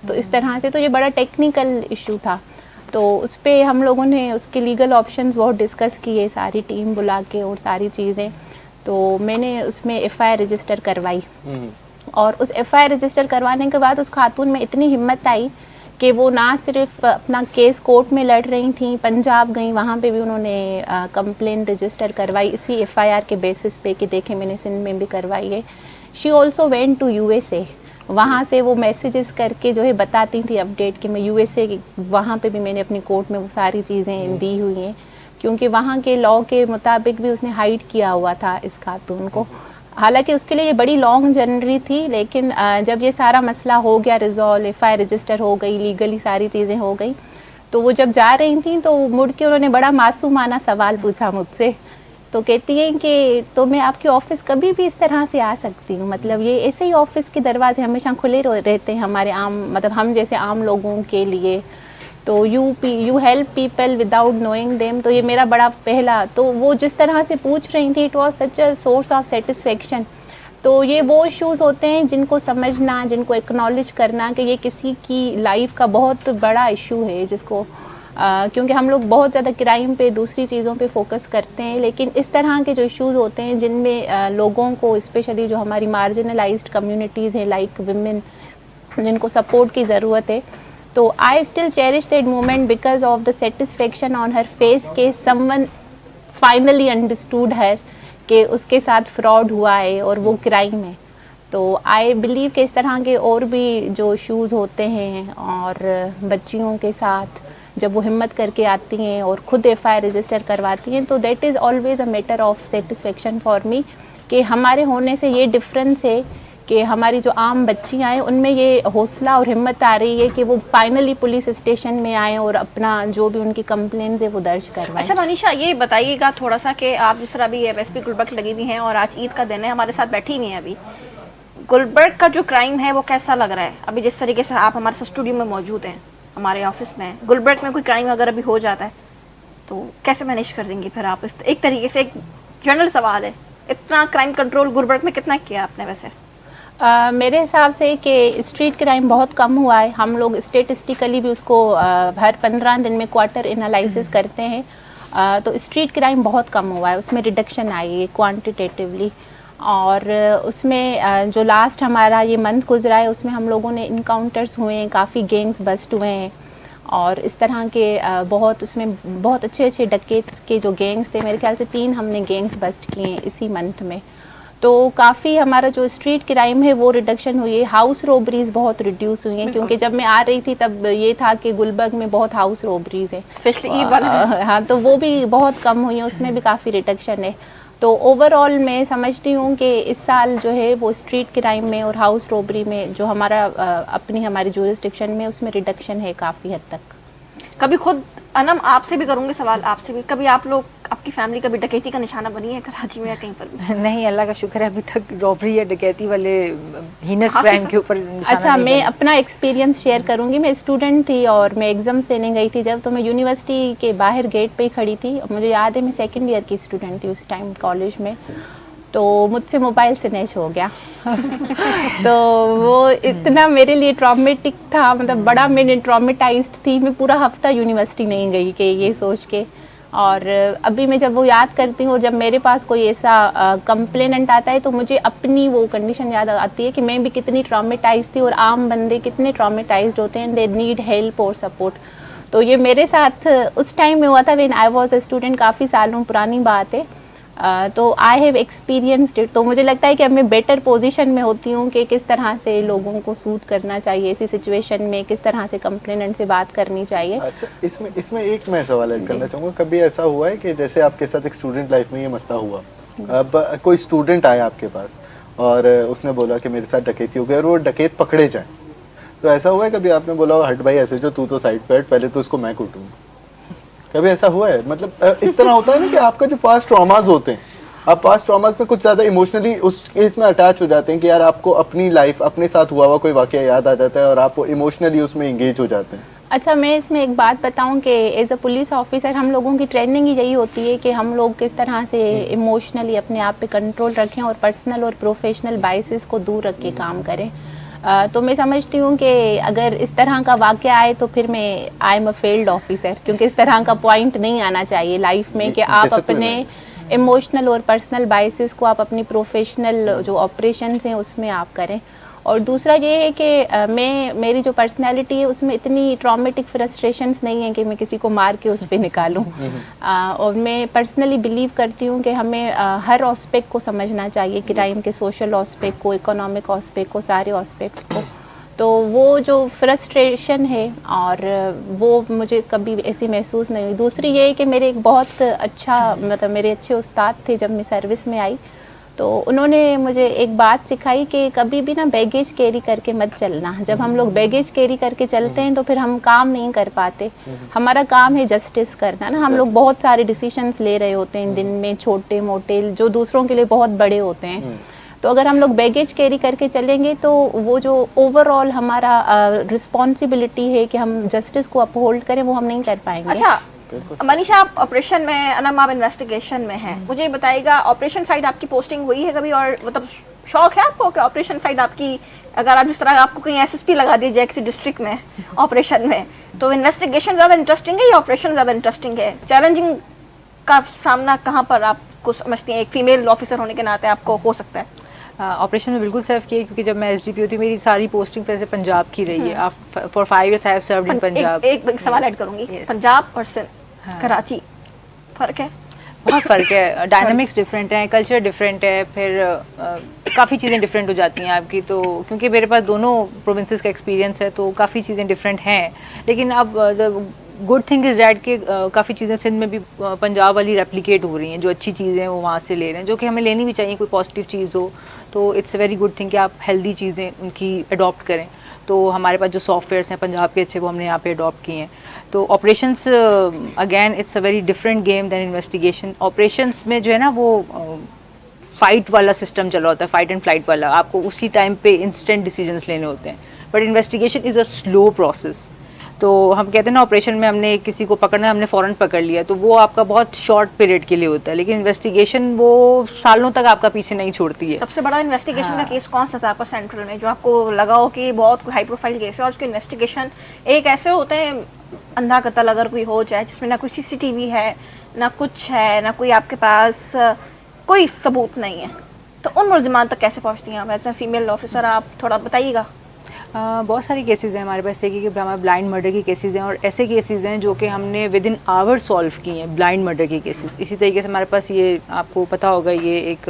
तो इस तरह से तो ये बड़ा टेक्निकल इशू था, तो उस पर हम लोगों ने उसके लीगल ऑप्शंस बहुत डिस्कस किए, सारी टीम बुला के और सारी चीज़ें। तो मैंने उसमें FIR रजिस्टर करवाई, और उस FIR रजिस्टर करवाने के बाद उस खातून में इतनी हिम्मत आई कि वो ना सिर्फ अपना केस कोर्ट में लड़ रही थी, पंजाब गई, वहाँ पे भी उन्होंने कंप्लेन रजिस्टर करवाई इसी FIR के बेसिस पे कि देखें मैंने सिंध में भी करवाई है। She also went to USA, वहाँ से वो मैसेजेस करके जो है बताती थी अपडेट कि मैं USA वहाँ पे भी मैंने अपनी कोर्ट में वो सारी चीज़ें दी हुई हैं, क्योंकि वहाँ के लॉ के मुताबिक भी उसने हाइड किया हुआ था इस खातून को। हालांकि उसके लिए ये बड़ी लॉन्ग जर्नी थी, लेकिन जब ये सारा मसला हो गया रिजॉल्व, FIR रजिस्टर हो गई, लीगली सारी चीज़ें हो गई, तो वो जब जा रही थी तो मुड़ के उन्होंने बड़ा मासूमाना सवाल पूछा मुझसे। तो कहती हैं कि तो मैं आपके ऑफिस कभी भी इस तरह से आ सकती हूँ, मतलब ये ऐसे ही ऑफिस के दरवाजे हमेशा खुले रहते हैं हमारे आम, मतलब हम जैसे आम लोगों के लिए, तो you help people without knowing them. तो ये मेरा बड़ा पहला, तो वो जिस तरह से पूछ रही थी it was such a source of satisfaction. तो ये वो इश्यूज़ होते हैं जिनको समझना, जिनको एक्नॉलेज करना कि ये किसी की लाइफ का बहुत बड़ा इशू है, जिसको क्योंकि हम लोग बहुत ज़्यादा क्राइम पे, दूसरी चीज़ों पे फोकस करते हैं, लेकिन इस तरह के जो इश्यूज़ होते हैं जिनमें लोगों को, स्पेशली जो हमारी मार्जिनलाइज्ड कम्युनिटीज़ हैं लाइक विमेन, जिनको सपोर्ट की ज़रूरत है, तो I still cherish that moment because of the satisfaction on her face के समवन फाइनली अंडरस्टूड हर कि उसके साथ फ्रॉड हुआ है और वो क्राइम है। तो आई बिलीव कि इस तरह के और भी जो इश्यूज़ होते हैं, और बच्चियों के साथ जब वो हिम्मत करके आती हैं और खुद FIR रजिस्टर करवाती हैं, तो that is always a matter of satisfaction for me कि हमारे होने से ये डिफरेंस है कि हमारी जो आम बच्चियाँ हैं उनमें ये हौसला और हिम्मत आ रही है कि वो फाइनली पुलिस स्टेशन में आए और अपना जो भी उनकी कंप्लेंट्स है वो दर्ज करवाएं। अच्छा मनीषा, ये बताइएगा थोड़ा सा कि आप जिस तरह अभी MSP गुलबर्ग लगी हुई हैं और आज ईद का दिन है, हमारे साथ बैठी हुई हैं, अभी गुलबर्ग का जो क्राइम है वो कैसा लग रहा है? अभी जिस तरीके से आप हमारे साथ स्टूडियो में मौजूद हैं, हमारे ऑफिस में, गुलबर्ग में कोई क्राइम अगर अभी हो जाता है तो कैसे मैनेज कर देंगी फिर आप? एक तरीके से एक जनरल सवाल है, इतना क्राइम कंट्रोल गुलबर्ग में कितना किया आपने वैसे? मेरे हिसाब से कि स्ट्रीट क्राइम बहुत कम हुआ है। हम लोग स्टेटिस्टिकली भी उसको हर 15 दिन में क्वार्टर एनालिसिस करते हैं, तो स्ट्रीट क्राइम बहुत कम हुआ है, उसमें रिडक्शन आई है क्वांटिटेटिवली। और उसमें जो लास्ट हमारा ये मंथ गुजरा है उसमें हम लोगों ने इनकाउंटर्स हुए हैं, काफ़ी गैंग्स बस्ट हुए हैं, और इस तरह के बहुत उसमें बहुत अच्छे अच्छे डकैत के जो गैंग्स थे, मेरे ख्याल से 3 हमने गैंग्स बस्ट किए इसी मंथ में। तो काफ़ी हमारा जो स्ट्रीट क्राइम है वो रिडक्शन हुई है। हाउस रॉबरीज बहुत रिड्यूस हुई हैं, क्योंकि जब मैं आ रही थी तब ये था कि गुलबर्ग में बहुत हाउस रॉबरीज है, स्पेशली ईद वाला दिन। हाँ, तो वो भी बहुत कम हुई है, उसमें भी काफ़ी रिडक्शन है। तो ओवरऑल मैं समझती हूँ कि इस साल जो है वो स्ट्रीट क्राइम में और हाउस रॉबरी में जो हमारा अपनी हमारी जुरिस्डिक्शन में उसमें रिडक्शन है काफ़ी हद तक। कभी खुद अनम आपसे भी करूंगी सवाल, आपसे भी कभी आप लोग आपकी फैमिली कभी डकैती का निशाना बनी है कराची में या कहीं पर भी? नहीं, अल्लाह का शुक्र है अभी तक रॉबरी या डकैती वाले हीनस हाँ, क्राइम के ऊपर निशाना अच्छा, नहीं मैं बना। अपना एक्सपीरियंस शेयर करूंगी। मैं स्टूडेंट थी और मैं एग्ज़ाम्स देने गई थी जब, तो मैं यूनिवर्सिटी के बाहर गेट पे ही खड़ी थी। मुझे याद है मैं सेकंड ईयर की स्टूडेंट थी उस टाइम कॉलेज में, तो मुझसे मोबाइल स्नैच हो गया। तो वो इतना मेरे लिए ट्रॉमेटिक था, मतलब बड़ा मैंने ट्रॉमेटाइज्ड थी। मैं पूरा हफ्ता यूनिवर्सिटी नहीं गई कि ये सोच के। और अभी मैं जब वो याद करती हूँ और जब मेरे पास कोई ऐसा कंप्लेनेंट आता है तो मुझे अपनी वो कंडीशन याद आती है कि मैं भी कितनी ट्रॉमेटाइज थी और आम बंदे कितने ट्रॉमेटाइज्ड होते हैं, दे नीड हेल्प और सपोर्ट। तो ये मेरे साथ उस टाइम में हुआ था when I was a student, काफ़ी सालों पुरानी बात है। तो आई हैव एक्सपीरियंस्ड इट। तो मुझे लगता है कि अब मैं बेटर पोजीशन में होती हूँ कि किस तरह से लोगों को सूट करना चाहिए ऐसी सिचुएशन में, किस तरह से कंप्लेनेंट से बात करनी चाहिए। अच्छा, इसमें एक मैं सवाल ऐड करना चाहूँगा। कभी ऐसा हुआ है कि जैसे आपके साथ एक स्टूडेंट लाइफ में ये मसला हुआ, अब कोई स्टूडेंट आया आपके पास और उसने बोला कि मेरे साथ डकैती हो गई और वो डकैत पकड़े जाए, तो ऐसा हुआ है कभी आपने बोला हट भाई ऐसे जो, तू तो साइड पे हट, पहले तो इसको मैं कूटूंगा? कभी ऐसा हुआ है? मतलब इस तरह होता है ना कि आपका जो पास्ट ट्रॉमास होते हैं, आप पास्ट ट्रॉमास में कुछ ज़्यादा इमोशनली उस केस में अटैच हो जाते हैं कि यार आपको अपनी लाइफ, अपने साथ हुआ कोई वाकया याद आ जाता है और आप इमोशनली उसमें इंगेज हो जाते हैं। अच्छा, मैं इसमें एक बात बताऊं कि एज अ पुलिस ऑफिसर हम लोगों की ट्रेनिंग ही यही होती है कि हम लोग किस तरह से इमोशनली अपने आप पे कंट्रोल रखें और पर्सनल और प्रोफेशनल बाइसेस को दूर रख के काम करें। तो मैं समझती हूँ कि अगर इस तरह का वाक़या आए तो फिर मैं I am a failed officer, क्योंकि इस तरह का पॉइंट नहीं आना चाहिए लाइफ में कि आप अपने इमोशनल और पर्सनल बाइसेस को आप अपनी प्रोफेशनल जो ऑपरेशंस हैं उसमें आप करें। और दूसरा ये है कि मेरी जो पर्सनैलिटी है उसमें इतनी ट्रॉमेटिक फ्रस्ट्रेशंस नहीं है कि मैं किसी को मार के उस पर निकालूं। और मैं पर्सनली बिलीव करती हूँ कि हमें हर ऑस्पेक्ट को समझना चाहिए, क्राइम के सोशल ऑस्पेक्ट को, इकोनॉमिक ऑस्पेक्ट को, सारे ऑस्पेक्ट्स को। तो वो जो फ्रस्ट्रेशन है और वो मुझे कभी ऐसी महसूस नहीं हुई। दूसरी ये है कि मेरे एक बहुत अच्छा, मतलब मेरे अच्छे उस्ताद थे जब मैं सर्विस में आई, तो उन्होंने मुझे एक बात सिखाई कि कभी भी ना बैगेज कैरी करके मत चलना। जब हम लोग बैगेज कैरी करके चलते हैं तो फिर हम काम नहीं कर पाते। हमारा काम है जस्टिस करना ना। हम लोग बहुत सारे डिसीजंस ले रहे होते हैं दिन में, छोटे मोटे, जो दूसरों के लिए बहुत बड़े होते हैं। तो अगर हम लोग बैगेज कैरी करके चलेंगे तो वो जो ओवरऑल हमारा रिस्पॉन्सिबिलिटी है कि हम जस्टिस को अपहोल्ड करें, वो हम नहीं कर पाएंगे। अच्छा मनीषा, आप ऑपरेशन में, अनम आप इन्वेस्टिगेशन में हैं, मुझे ये बताइएगा ऑपरेशन साइड आपकी पोस्टिंग हुई है कभी? और मतलब शौक है आपको कि ऑपरेशन साइड आपकी, अगर आप जिस तरह आपको कहीं एसएसपी लगा दिया जाए किसी डिस्ट्रिक्ट में ऑपरेशन में, तो इन्वेस्टिगेशन ज़्यादा इंटरेस्टिंग है या ऑपरेशन ज़्यादा इंटरेस्टिंग है? चैलेंजिंग का सामना कहाँ पर आपको समझती हैं एक फीमेल ऑफिसर होने के नाते आपको हो सकता है? ऑपरेशन में बिल्कुल सर्व किया, क्योंकि जब मैं एसडीपी होती मेरी सारी पोस्टिंग पैसे पंजाब की रही है। For 5 years I have served in Punjab. एक सवाल ऐड करूंगी, पंजाब और कराची, फर्क है? बहुत फ़र्क है, डायनामिक्स डिफरेंट हैं, कल्चर डिफरेंट है, फिर काफ़ी चीज़ें डिफरेंट हो जाती हैं आपकी। तो क्योंकि मेरे पास दोनों प्रोविंसेस का एक्सपीरियंस है तो काफ़ी चीज़ें डिफरेंट हैं। लेकिन अब the good thing is that कि काफ़ी चीज़ें सिंध में भी पंजाब वाली रेप्लिकेट हो रही हैं। जो अच्छी चीज़ें हैं वो वहाँ से ले रहे हैं, जो कि हमें लेनी भी चाहिए, कोई पॉजिटिव चीज़ हो तो it's a very good thing कि आप हेल्दी चीज़ें उनकी अडॉप्ट करें। तो हमारे पास जो सॉफ्टवेयर्स हैं पंजाब के अच्छे, वो हमने यहाँ पे अडॉप्ट किए हैं। तो operations again it's a very different game than investigation. Operations में जो है ना वो फाइट वाला सिस्टम चला होता है, फाइट एंड फ्लाइट वाला, आपको उसी टाइम पे इंस्टेंट डिसीजंस लेने होते हैं। But investigation is a slow process. तो हम कहते हैं ना ऑपरेशन में हमने किसी को पकड़ना है, हमने फ़ौरन पकड़ लिया, तो वो आपका बहुत शॉर्ट पीरियड के लिए होता है। लेकिन इन्वेस्टिगेशन वो सालों तक आपका पीछे नहीं छोड़ती है। सबसे बड़ा इन्वेस्टिगेशन का केस कौन सा था आपका सेंट्रल में, जो आपको लगा हो कि बहुत हाई प्रोफाइल केस है और उसके इन्वेस्टिगेशन एक ऐसे होते हैं, अंधा कत्ल अगर कोई हो जाए जिसमें ना कोई सीसीटीवी है, ना कुछ है, ना कोई आपके पास कोई सबूत नहीं है, तो उन मुलजिमान तक कैसे पहुंचती हैं आप एज ए फीमेल ऑफिसर? आप थोड़ा बताइएगा। बहुत सारी केसेस हैं हमारे पास। देखिए कि हमारे ब्लाइंड मर्डर की केसेस हैं और ऐसे केसेस हैं जो कि हमने विद इन आवर सॉल्व किए हैं, ब्लाइंड मर्डर की केसेस। इसी तरीके से हमारे पास ये आपको पता होगा, ये एक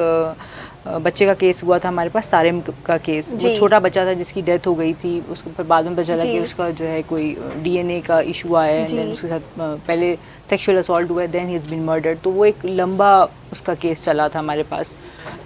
बच्चे का केस हुआ था हमारे पास, सारेम का केस। वो छोटा बच्चा था जिसकी डेथ हो गई थी, उसको फिर बाद में पता चला कि उसका जो है कोई डीएनए का इशू आया है, देन उसके साथ पहले सेक्सुअल असॉल्ट हुआ है, then he is been murdered. तो वो एक लंबा उसका केस चला था हमारे पास।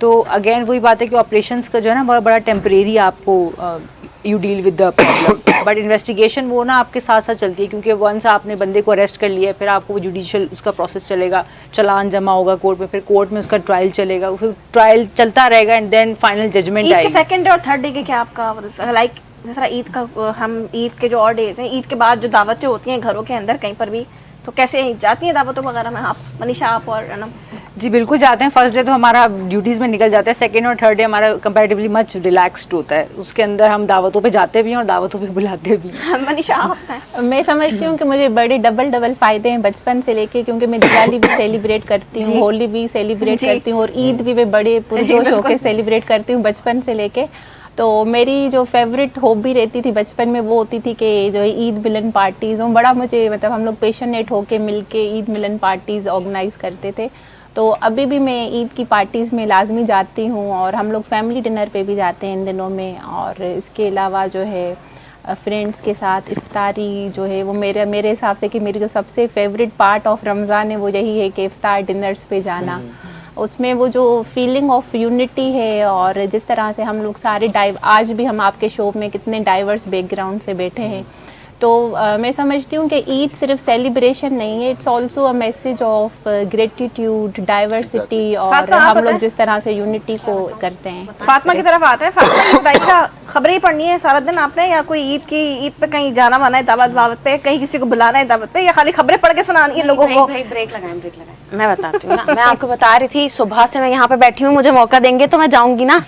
तो अगेन वही बात है कि ऑपरेशंस का जो है ना बहुत बड़ा टेम्परेरी आपको you deal with the problem, but investigation वो ना आपके साथ साथ चलती है, क्योंकि वंस आपने बंदे को अरेस्ट कर लिया, फिर आपको वो जुडिशियल उसका प्रोसेस चलेगा, चालान जमा होगा कोर्ट में, फिर कोर्ट में उसका ट्रायल चलेगा, फिर ट्रायल चलता रहेगा एंड देन फाइनल जजमेंट आएगी। सेकंड और थर्ड डे के क्या आपका लाइक जैसा ईद का, हम ईद के जो और डेज हैं, ईद के बाद जो दावतें होती हैं घरों के अंदर कहीं पर भी, तो कैसे जाती हैं दावतों वगैरह में आप मनीषा, आप और अनम? जी बिल्कुल जाते हैं। फर्स्ट डे तो हमारा ड्यूटीज़ में निकल जाता है, सेकेंड और थर्ड डे हमारा कंपैरेटिवली मच रिलैक्स्ड होता है। उसके अंदर हम दावतों पे जाते भी हैं और दावतों पे बुलाते भी हैं। मनीषा आप? मैं समझती हूँ कि मुझे बड़े डबल फ़ायदे हैं बचपन से लेके, क्योंकि मैं दिवाली भी सेलिब्रेट करती हूँ, होली भी सेलिब्रेट करती हूँ और ईद भी मैं बड़े पुरजोश होकर सेलिब्रेट करती हूँ बचपन से लेके। तो मेरी जो फेवरेट हॉबी रहती थी बचपन में वो होती थी कि जो ईद मिलन पार्टीज़, वो बड़ा मुझे मतलब हम लोग पैशनेट होके मिलके ईद मिलन पार्टीज़ ऑर्गेनाइज़ करते थे। तो अभी भी मैं ईद की पार्टीज़ में लाजमी जाती हूँ और हम लोग फैमिली डिनर पे भी जाते हैं इन दिनों में। और इसके अलावा जो है फ्रेंड्स के साथ इफ्तारी जो है वो मेरे हिसाब से कि मेरी जो सबसे फेवरेट पार्ट ऑफ रमज़ान है वो यही है कि इफ्तार डिनर्स पे जाना। उसमें वो जो फीलिंग ऑफ यूनिटी है और जिस तरह से हम लोग सारे आज भी हम आपके शो में कितने डाइवर्स बैकग्राउंड से बैठे हैं, तो मैं समझती हूँ कि ईद सिर्फ सेलिब्रेशन नहीं है, it's also a message of gratitude, diversity और हम लोग जिस तरह से यूनिटी को करते हैं। फातिमा की तरफ आते हैं। फातिमा ये बताइएगा, खबरें ही पढ़नी है सारा दिन आपने, या कोई ईद पे कहीं जाना वाना है, दावत पे कहीं किसी को बुलाना है दावत पे, या खाली खबरें पढ़ के सुनानी है लोगों को? ब्रेक लगाएं। मैं बताती हूँ ना, मैं आपको बता रही थी सुबह से मैं यहाँ पे बैठी हूँ, मुझे मौका देंगे तो मैं जाऊंगी ना।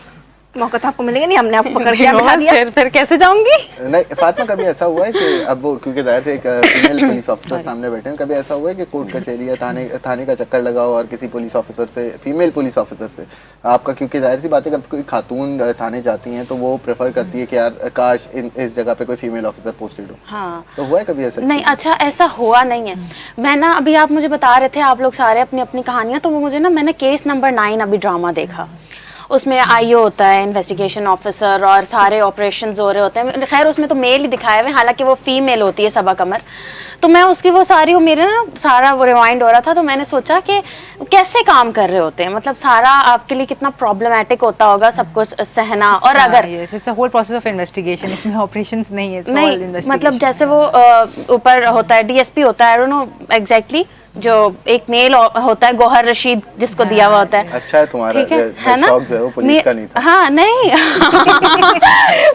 मौका तो आपको मिलेगा नहीं, हमने आपको पकड़ के बिठा दिया। फिर कैसे जाऊंगी? नहीं फातिमा, कभी ऐसा हुआ है कि अब वो क्योंकि जाहिर से एक फीमेल पुलिस ऑफिसर सामने बैठे हैं, कभी ऐसा हुआ है कि कोर्ट कचहरी या थाने का चक्कर लगाओ और किसी पुलिस ऑफिसर से, फीमेल पुलिस ऑफिसर से आपका, क्योंकि जाहिर सी बात है कभी कोई खातून थाने जाती हैं तो वो प्रेफर करती है कि यार काश इस जगह पे कोई फीमेल ऑफिसर पोस्टेड हो। हाँ, तो हुआ है कभी ऐसा? नहीं, अच्छा ऐसा हुआ नहीं है। मैं ना अभी आप मुझे बता रहे थे आप लोग सारे अपनी अपनी कहानियां, तो वो मुझे ना, मैंने केस नंबर 9 अभी ड्रामा देखा, उसमें आईओ होता है, इन्वेस्टिगेशन ऑफिसर, और सारे ऑपरेशंस हो रहे होते हैं। खैर उसमें तो मेल ही दिखाया हुआ है, हालांकि वो फीमेल होती है सबा कमर। तो मैं उसकी वो सारी, वो मेरे ना सारा वो रिवाइंड हो रहा था, तो मैंने सोचा कि कैसे काम कर रहे होते हैं, मतलब सारा आपके लिए कितना प्रॉब्लमेटिक होता होगा सब कुछ सहना। और अगर होल प्रोसेस ऑफ इन्वेस्टिगेशन, इसमें ऑपरेशंस नहीं है, नहीं मतलब जैसे वो ऊपर होता है डीएसपी होता है, आई डोंट नो एग्जैक्टली, जो एक मेल होता है गौहर रशीद जिसको दिया हुआ होता है। अच्छा है तुम्हारा, है ना? शौक जो है वो पुलिस का नहीं था। हाँ नहीं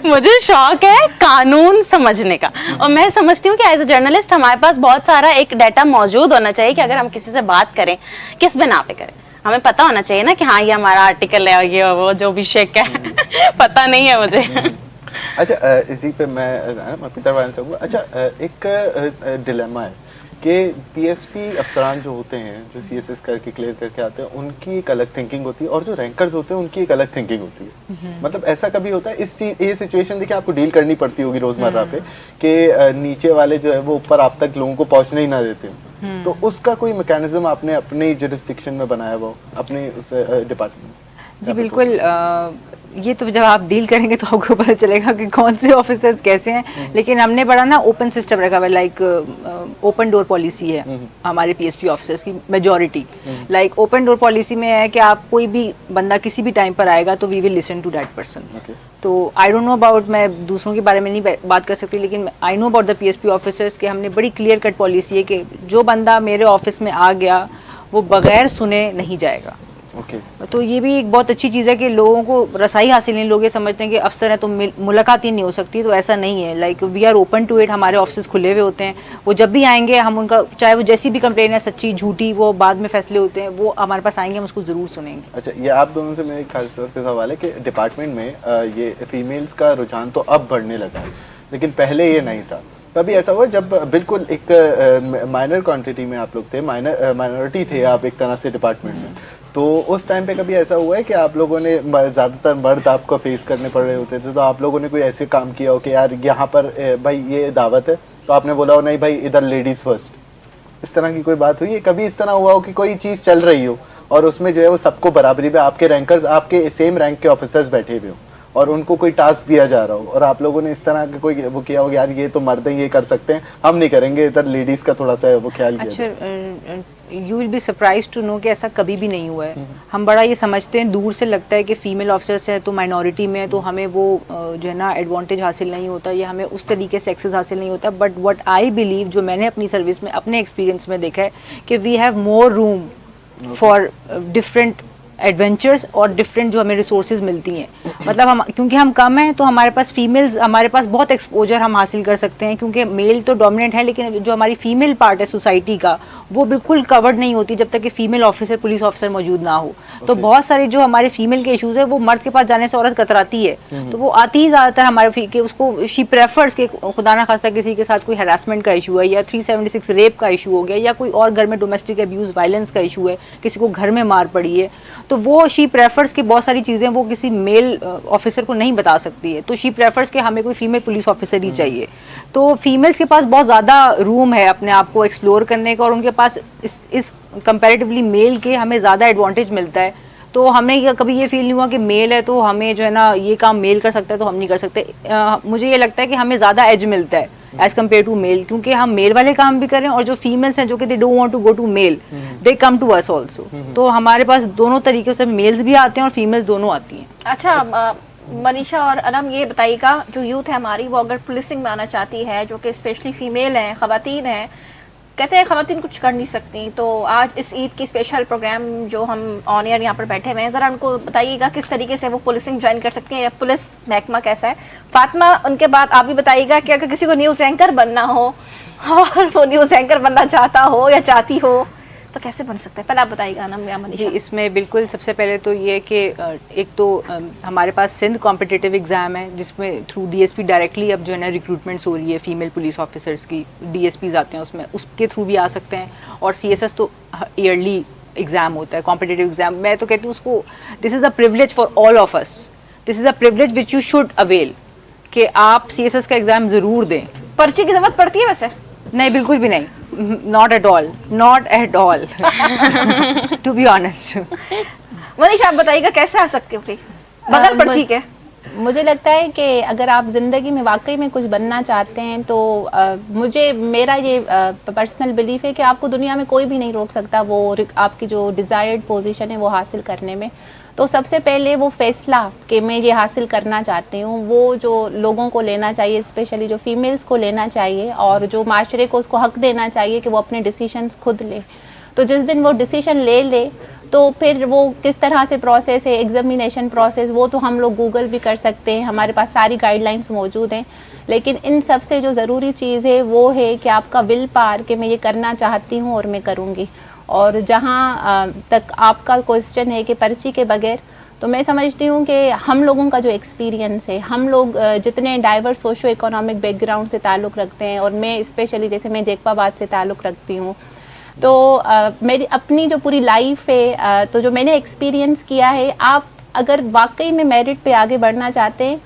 मुझे शौक है कानून समझने का, और मैं समझती हूँ कि एज ए जर्नलिस्ट हमारे पास बहुत सारा एक डाटा मौजूद होना चाहिए कि अगर हम किसी से बात करें किस बिना पे करें, हमें पता होना चाहिए ना कि हाँ ये हमारा आर्टिकल है और ये वो जो भी शेक है पता नहीं है मुझे। अच्छा इसी पे मैं अपनी तरफ आना चाहूँगा। अच्छा एक डिलेमा है कि पीएसपी अफसरान जो होते हैं, जो सीएसएस करके क्लियर करके आते हैं, उनकी एक अलग थिंकिंग होती है और जो रैंकर्स होते हैं उनकी एक अलग थिंकिंग होती है। मतलब ऐसा कभी होता है, इस चीज ये सिचुएशन देखिए आपको डील करनी पड़ती होगी रोजमर्रा पे कि नीचे वाले जो है वो ऊपर आप तक लोगों को पहुंचने ही ना देते हो, तो उसका कोई मैकेनिज्म आपने अपने जुरिस्डिक्शन में बनाया हुआ अपने डिपार्टमेंट? जी बिल्कुल, ये तो जब आप डील करेंगे तो आपको पता चलेगा कि कौन से ऑफिसर्स कैसे हैं, लेकिन हमने बड़ा ना ओपन सिस्टम रखा हुआ है, लाइक ओपन डोर पॉलिसी है हमारे पीएसपी ऑफिसर्स की majority. Like open door policy में है कि आप कोई भी बंदा किसी भी टाइम पर आएगा तो we will listen to that person. तो आई डोंट नो अबाउट, मैं दूसरों के बारे में नहीं बात कर सकती, लेकिन I know about the PSP officers के हमने बड़ी क्लियर कट पॉलिसी है कि जो बंदा मेरे ऑफिस में आ गया वो बगैर सुने नहीं जाएगा। तो ये भी एक बहुत अच्छी चीज़ है कि लोगों को रसाई हासिल नहीं, लोग ये समझते हैं कि अफसर है तो मुलाकात ही नहीं हो सकती, तो ऐसा नहीं है। Like we are open to it, हमारे ऑफिस खुले हुए होते हैं, वो जब भी आएंगे हम उनका, चाहे वो जैसी भी कंप्लेन है, सच्ची झूठी, वो बाद में फैसले होते हैं, वो हमारे पास आएंगे, हम उसको ज़रूर सुनेंगे। अच्छा, ये आप दोनों से मेरे खास तौर पर सवाल है कि डिपार्टमेंट में ये फीमेल्स का रुझान तो अब बढ़ने लगा है, लेकिन पहले ये नहीं था। कभी ऐसा हुआ जब बिल्कुल एक माइनर क्वांटिटी में आप लोग थे, माइनॉरिटी थे आप एक तरह से डिपार्टमेंट में, तो उस टाइम पे कभी ऐसा हुआ है कि आप लोगों ने, ज़्यादातर मर्द आपको फेस करने पड़ रहे होते थे, तो आप लोगों ने कोई ऐसे काम किया हो कि यार यहाँ पर भाई ये दावत है, तो आपने बोला हो नहीं भाई इधर लेडीज़ फर्स्ट, इस तरह की कोई बात हुई है? कभी इस तरह हुआ हो कि कोई चीज़ चल रही हो और उसमें जो है वो सबको बराबरी पे, आपके रैंकर्स, आपके सेम रैंक के ऑफिसर्स बैठे हुए हो और उनको कोई टास्क दिया जा रहा हो और आप लोगों ने इस तरह का कोई वो किया हो यार ये तो मर्द हैं, ये कर सकते हैं, हम नहीं करेंगे, इधर लेडीज़ का थोड़ा सा वो ख्याल किया जाए? अच्छा, you will be surprise to know कि ऐसा कभी भी नहीं हुआ है। हम बड़ा ये समझते हैं, दूर से लगता है कि फीमेल ऑफिसर्स है तो माइनॉरिटी में है तो हमें वो जो है ना एडवांटेज हासिल नहीं होता या हमें उस तरीके से एक्सेस हासिल नहीं होता। बट व्हाट आई बिलीव, जो मैंने अपनी सर्विस में अपने एक्सपीरियंस में देखा है कि we have more room for different adventures और डिफरेंट जो हमें रिसोर्सेज मिलती हैं। मतलब हम, क्योंकि हम कम हैं तो हमारे पास फीमेल्स, हमारे पास बहुत एक्सपोजर हम हासिल कर सकते हैं, क्योंकि मेल तो डोमिनेंट है लेकिन जो हमारी फीमेल पार्ट है सोसाइटी का वो बिल्कुल कवर्ड नहीं होती जब तक कि फीमेल ऑफिसर, पुलिस ऑफिसर मौजूद ना हो। तो बहुत सारे जो हमारे फीमेल के इश्यूज है वो मर्द के पास जाने से औरत कतराती है, तो वो आती ही ज़्यादातर हमारे कि उसको शी प्रेफर्स के खुदा ना खास्ता किसी के साथ कोई हरासमेंट का इशू है या 376 रेप का इशू हो गया या कोई और घर में डोमेस्टिक अब्यूज़ वायलेंस का इशू है, किसी को घर में मार पड़ी है, तो वो शी प्रेफर्स की बहुत सारी चीज़ें वो किसी मेल ऑफिसर को नहीं बता सकती है। तो शी प्रेफर्स के हमें कोई फीमेल पुलिस ऑफिसर ही चाहिए। तो फीमेल्स के पास बहुत ज़्यादा रूम है अपने आप को एक्सप्लोर करने का और उनके पास इस कंपैरेटिवली मेल के हमें ज़्यादा एडवांटेज मिलता है। तो हमें कभी ये फील नहीं हुआ कि मेल है तो हमें जो है ना ये काम मेल कर सकता है तो हम नहीं कर सकते। मुझे ये लगता है कि हमें ज़्यादा एज मिलता है एज कम्पेयर टू मेल, क्योंकि हम मेल वाले काम भी करें और जो फीमेल्स हैं जो कि they don't want to go to male, they come to us also. तो हमारे पास दोनों तरीके से मेल्स भी आते हैं और फीमेल्स दोनों आती हैं। अच्छा मनीषा और अनम, ये बताइएगा जो यूथ है हमारी वो अगर पुलिसिंग में आना चाहती है, जो कि स्पेशली फीमेल हैं, ख़वातीन हैं, कहते हैं ख़वातीन कुछ कर नहीं सकती, तो आज इस ईद की स्पेशल प्रोग्राम जो हम ऑन एयर यहाँ पर बैठे हुए हैं, ज़रा उनको बताइएगा किस तरीके से वो पुलिसिंग ज्वाइन कर सकती हैं या पुलिस महकमा कैसा है। फातिमा, उनके बाद आप भी बताइएगा कि अगर किसी को न्यूज़ एंकर बनना हो और वो न्यूज़ एंकर बनना चाहता हो या चाहती हो तो कैसे बन सकते हैं, पहले आप बताइएगा ना या मनीषा। जी, इसमें बिल्कुल सबसे पहले तो ये कि एक तो हमारे पास सिंध कॉम्पिटिटिव एग्ज़ाम है जिसमें थ्रू डीएसपी डायरेक्टली अब जो है ना रिक्रूटमेंट्स हो रही है फीमेल पुलिस ऑफिसर्स की, डीएसपीज आते हैं उसमें, उसके थ्रू भी आ सकते हैं। और सीएसएस तो ईयरली एग्ज़ाम होता है, कॉम्पिटिटिव एग्ज़ाम। मैं तो कहती हूँ उसको, this is a privilege for all of us, this is a privilege which you should avail, कि आप सीएसएस का एग्ज़ाम ज़रूर दें। पर्ची की ज़रूरत पड़ती है वैसे? नहीं, बिल्कुल भी नहीं, not at all, not at all, to be honest. Manisha, आप बताइएगा कैसे आ सकते हो बगैर पर्ची के? मुझे लगता है कि अगर आप ज़िंदगी में वाकई में कुछ बनना चाहते हैं तो मेरा ये पर्सनल बिलीफ है कि आपको दुनिया में कोई भी नहीं रोक सकता वो आपकी जो डिज़ायर्ड पोजीशन है वो हासिल करने में। तो सबसे पहले वो फैसला कि मैं ये हासिल करना चाहती हूँ वो जो लोगों को लेना चाहिए, स्पेशली जो फीमेल्स को लेना चाहिए और जो माशरे को उसको हक देना चाहिए कि वो अपने डिसीशंस खुद ले। तो जिस दिन वो डिसीजन ले तो फिर वो किस तरह से प्रोसेस है, एग्जामिनेशन प्रोसेस, वो तो हम लोग गूगल भी कर सकते हैं, हमारे पास सारी गाइडलाइंस मौजूद हैं। लेकिन इन सब से जो ज़रूरी चीज़ है वो है कि आपका विल पावर कि मैं ये करना चाहती हूँ और मैं करूँगी। और जहाँ तक आपका क्वेश्चन है कि पर्ची के बगैर, तो मैं समझती हूँ कि हम लोगों का जो एक्सपीरियंस है, हम लोग जितने डाइवर्स सोशो इकोनॉमिक बैकग्राउंड से ताल्लुक़ रखते हैं और मैं स्पेशली जैसे मैं जैकबाबाद से ताल्लुक़ रखती हूँ, तो मेरी अपनी जो पूरी लाइफ है, तो जो मैंने एक्सपीरियंस किया है, आप अगर वाकई में मेरिट पे आगे बढ़ना चाहते हैं,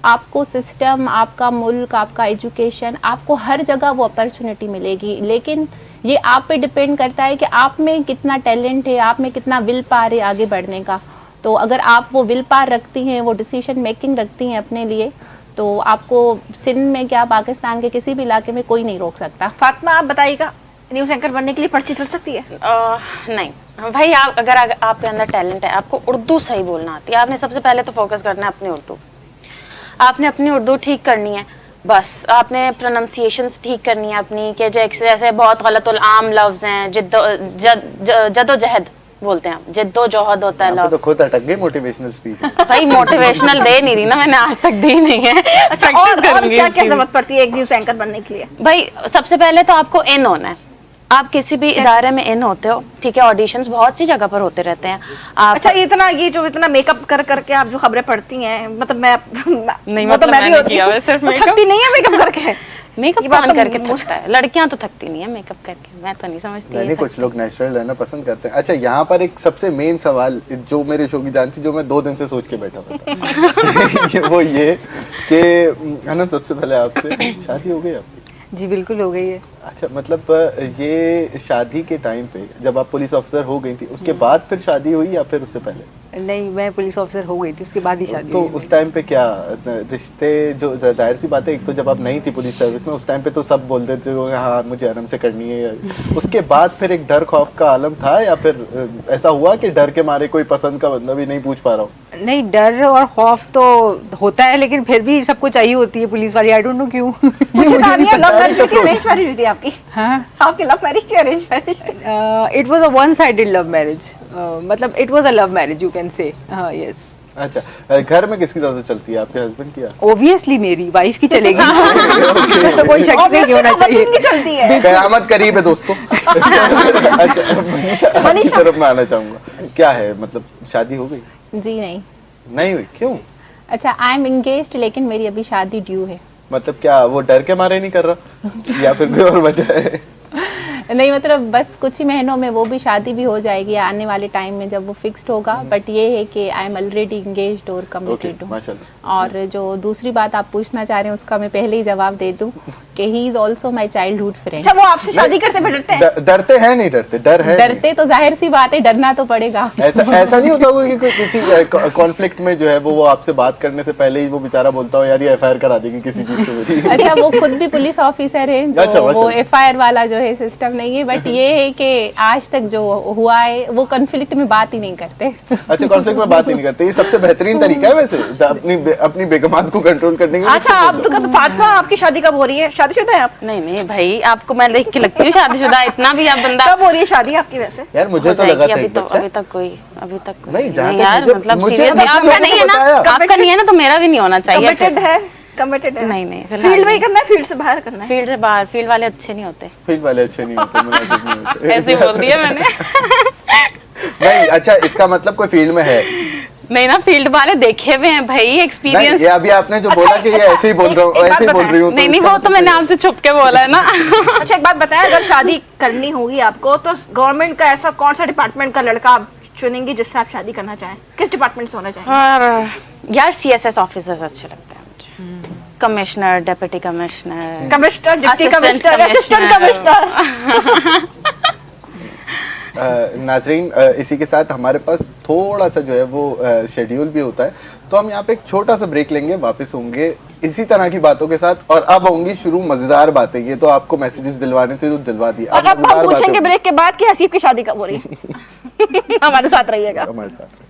आपको सिस्टम, आपका मुल्क, आपका एजुकेशन, आपको हर जगह वो अपॉर्चुनिटी मिलेगी। लेकिन ये आप पे डिपेंड करता है कि आप में कितना टैलेंट है, आप में कितना विल पावर है आगे बढ़ने का। तो अगर आप वो विल पावर रखती हैं, वो डिसीजन मेकिंग रखती हैं अपने लिए, तो आपको सिंध में क्या पाकिस्तान के किसी भी इलाके में कोई नहीं रोक सकता। फातिमा, आप बताइएगा न्यूज़ एंकर बनने के लिए पर्ची चल सकती है? नहीं भाई, आप अगर आपके अंदर टैलेंट है, आपको उर्दू सही बोलना आती है, आपने सबसे पहले तो फोकस करना है अपनी उर्दू। आपने अपनी उर्दू ठीक करनी है, बस आपने प्रोनाउंसिएशंस ठीक करनी है अपनी, कि जैसे बहुत गलत आम लफ्ज़ हैं, जद्दोजहद बोलते हैं, जद्दोजहद होता है लफ्ज़। तो खुद अटक गई मोटिवेशनल स्पीच। भाई मोटिवेशनल दे नहीं रही ना, मैंने आज तक दी नहीं है। अच्छा, और क्या क्या जरूरत पड़ती है एक न्यूज़ एंकर बनने के लिए? भाई सबसे पहले तो आपको इन होना है। आप किसी भी इदारे में इन होते हो, ठीक है, ऑडिशंस बहुत सी जगह पर होते रहते हैं। आप अच्छा, इतना मेकअप कर करके आप जो खबरें पढ़ती हैं, मतलब मैं नहीं, मतलब मैंने किया है सिर्फ मेकअप। थकती नहीं है मेकअप करके? मेकअप ये बात कौन तो करके थकता है? लड़कियां तो थकती नहीं है मेकअप करके, मैं तो नहीं समझती नहीं ये कुछ थकती लोग नेचुरल रहना पसंद करते हैं। अच्छा, यहाँ पर एक सबसे मेन सवाल जो मेरे शो की जानती, जो मैं 2 दिन से सोच के बैठा हुआ था वो ये कि अनम, सबसे पहले आपसे शादी हो गई आपकी? जी बिल्कुल हो गई है। अच्छा, मतलब ये शादी के टाइम पे जब आप पुलिस ऑफिसर हो गई थी, उसके बाद फिर शादी हुई या फिर उससे पहले? नहीं, मैं पुलिस ऑफिसर हो गई थी, उसके बाद ही शादी तो हुई उस टाइम पे क्या रिश्ते, जो जाहिर सी बात है, एक तो जब आप नहीं थी पुलिस सर्विस में, उस टाइम पे तो सब बोलते थे हाँ मुझे आराम से करनी है। उसके बाद फिर एक डर खौफ का आलम था या फिर ऐसा हुआ कि डर के मारे कोई पसंद का बंदा भी नहीं पूछ पा रहा हूँ? नहीं, डर और खौफ तो होता है, लेकिन फिर भी सबको चाहिए होती है पुलिस वाली, आई डोंट नो क्यों। मुझे तो आप ये लव पता है, मैरिज थी, अरेंज मैरिज थी आपकी? हाँ, आपकी लव मैरिज थी, अरेंज मैरिज थी? It was a one sided love marriage, मतलब it was a love marriage, you can say. हाँ, यस। अच्छा, घर में किसकी ज्यादा चलती है, आपके हस्बैंड की? ऑब्वियसली मेरी वाइफ की चलेगी। तो कोई शक नहीं होना चाहिए। की चलती है। कयामत करीब है दोस्तों। अच्छा, मनीषा की तरफ मैं आना चाहूंगा, क्या है मतलब शादी हो गई? जी नहीं। नहीं हुई, क्यों? अच्छा, आई एम इंगेज्ड, लेकिन मेरी अभी शादी ड्यू है। मतलब क्या वो डर के मारे नहीं कर रहा या फिर कोई और वजह है? नहीं, मतलब बस कुछ ही महीनों में वो भी शादी भी हो जाएगी आने वाले टाइम में जब वो फिक्स्ड होगा। बट ये है कि आई एम ऑलरेडी इंगेज्ड और कमिटेड हूँ। माशाल्लाह। और जो दूसरी बात आप पूछना चाह रहे हैं उसका मैं पहले ही जवाब दे दूं कि he is also my childhood friend. अच्छा, वो आपसे शादी करते पे डरते हैं? डरते हैं नहीं डरते? डर है? डरते तो जाहिर सी बात है, डरना तो पड़ेगा। ऐसा नहीं होता होगा कि कोई किसी कॉन्फ्लिक्ट में जो है वो आपसे बात करने से पहले ही वो बेचारा बोलता हो यार ये एफआईआर करा देगी किसी चीज पे मेरी? अच्छा, वो खुद भी पुलिस ऑफिसर है, अच्छा, तो वो माशाल्लाह। एफआईआर वाला जो है सिस्टम नहीं है। बट ये है कि आज तक जो हुआ है वो कॉन्फ्लिक्ट में बात ही नहीं करते। अच्छा, कॉन्फ्लिक्ट में बात ही नहीं करते, ये सबसे बेहतरीन तरीका है वैसे अपनी बेगमात को कंट्रोल करने का। अच्छा, आप तो फातिमा, आपकी शादी कब हो रही है? शादीशुदा है आप? नहीं नहीं भाई, आपको मैं देख के लगती हूँ शादीशुदा, इतना भी आप बंदा। कब हो रही है शादी आपकी वैसे? यार मुझे हो तो लगा जाएगी, था अभी एक तो बच्चा। अभी तक कोई नहीं, जहाँ तक यार, मुझे- मतलब मुझे सीरियसली मतलब आपका नहीं है ना, बताया। आपका नहीं है ना, तो मेरा भी नहीं होना चाहिए। कमिटेड है? कमिटेड है? नहीं, नहीं, फिलहाल फील्ड में ही नहीं। करना है, फील्ड से बाहर करना है? फील्ड से बाहर, फील्ड वाले अच्छे नहीं होते। फील्ड वाले अच्छे नहीं होते, मुनासिब नहीं होते। ऐसे ही बोल दिया मैंने। नहीं, अच्छा, इसका मतलब कोई फील्ड में है? नहीं ना, फील्ड वाले देखे हुए हैं भाई, नहीं, एक्सपीरियंस। ये अभी आपने जो बोला कि ये ऐसे ही बोल रहा हूँ, ऐसे ही बोल रही हूँ, नहीं नहीं, वो तो मैंने आपसे छुप के बोला है ना। अच्छा, एक बात बताएं, अगर शादी करनी होगी आपको तो गवर्नमेंट का ऐसा कौन सा डिपार्टमेंट का लड़का आप चुनेंगी जिससे आप शादी करना चाहें? किस डिपार्टमेंट से होना चाहेंगे? और यार सीएसएस ऑफिसर्स अच्छे लगते हैं मुझे। Commissioner, deputy commissioner, commissioner, deputy Assistant commissioner, assistant commissioner। Commissioner. नाजरीन, इसी के साथ हमारे पास थोड़ा सा जो है वो शेड्यूल भी होता है, तो हम यहाँ पे एक छोटा सा ब्रेक लेंगे, वापस होंगे इसी तरह की बातों के साथ। और अब होंगी शुरू मजेदार बातें। ये तो आपको मैसेजेस दिलवाने थे, तो दिलवा दिए। और अब हम पूछेंगे ब्रेक के बाद कि हसीब की शादी कब हो रही है। हमारे साथ रहिएगा। हमारे साथ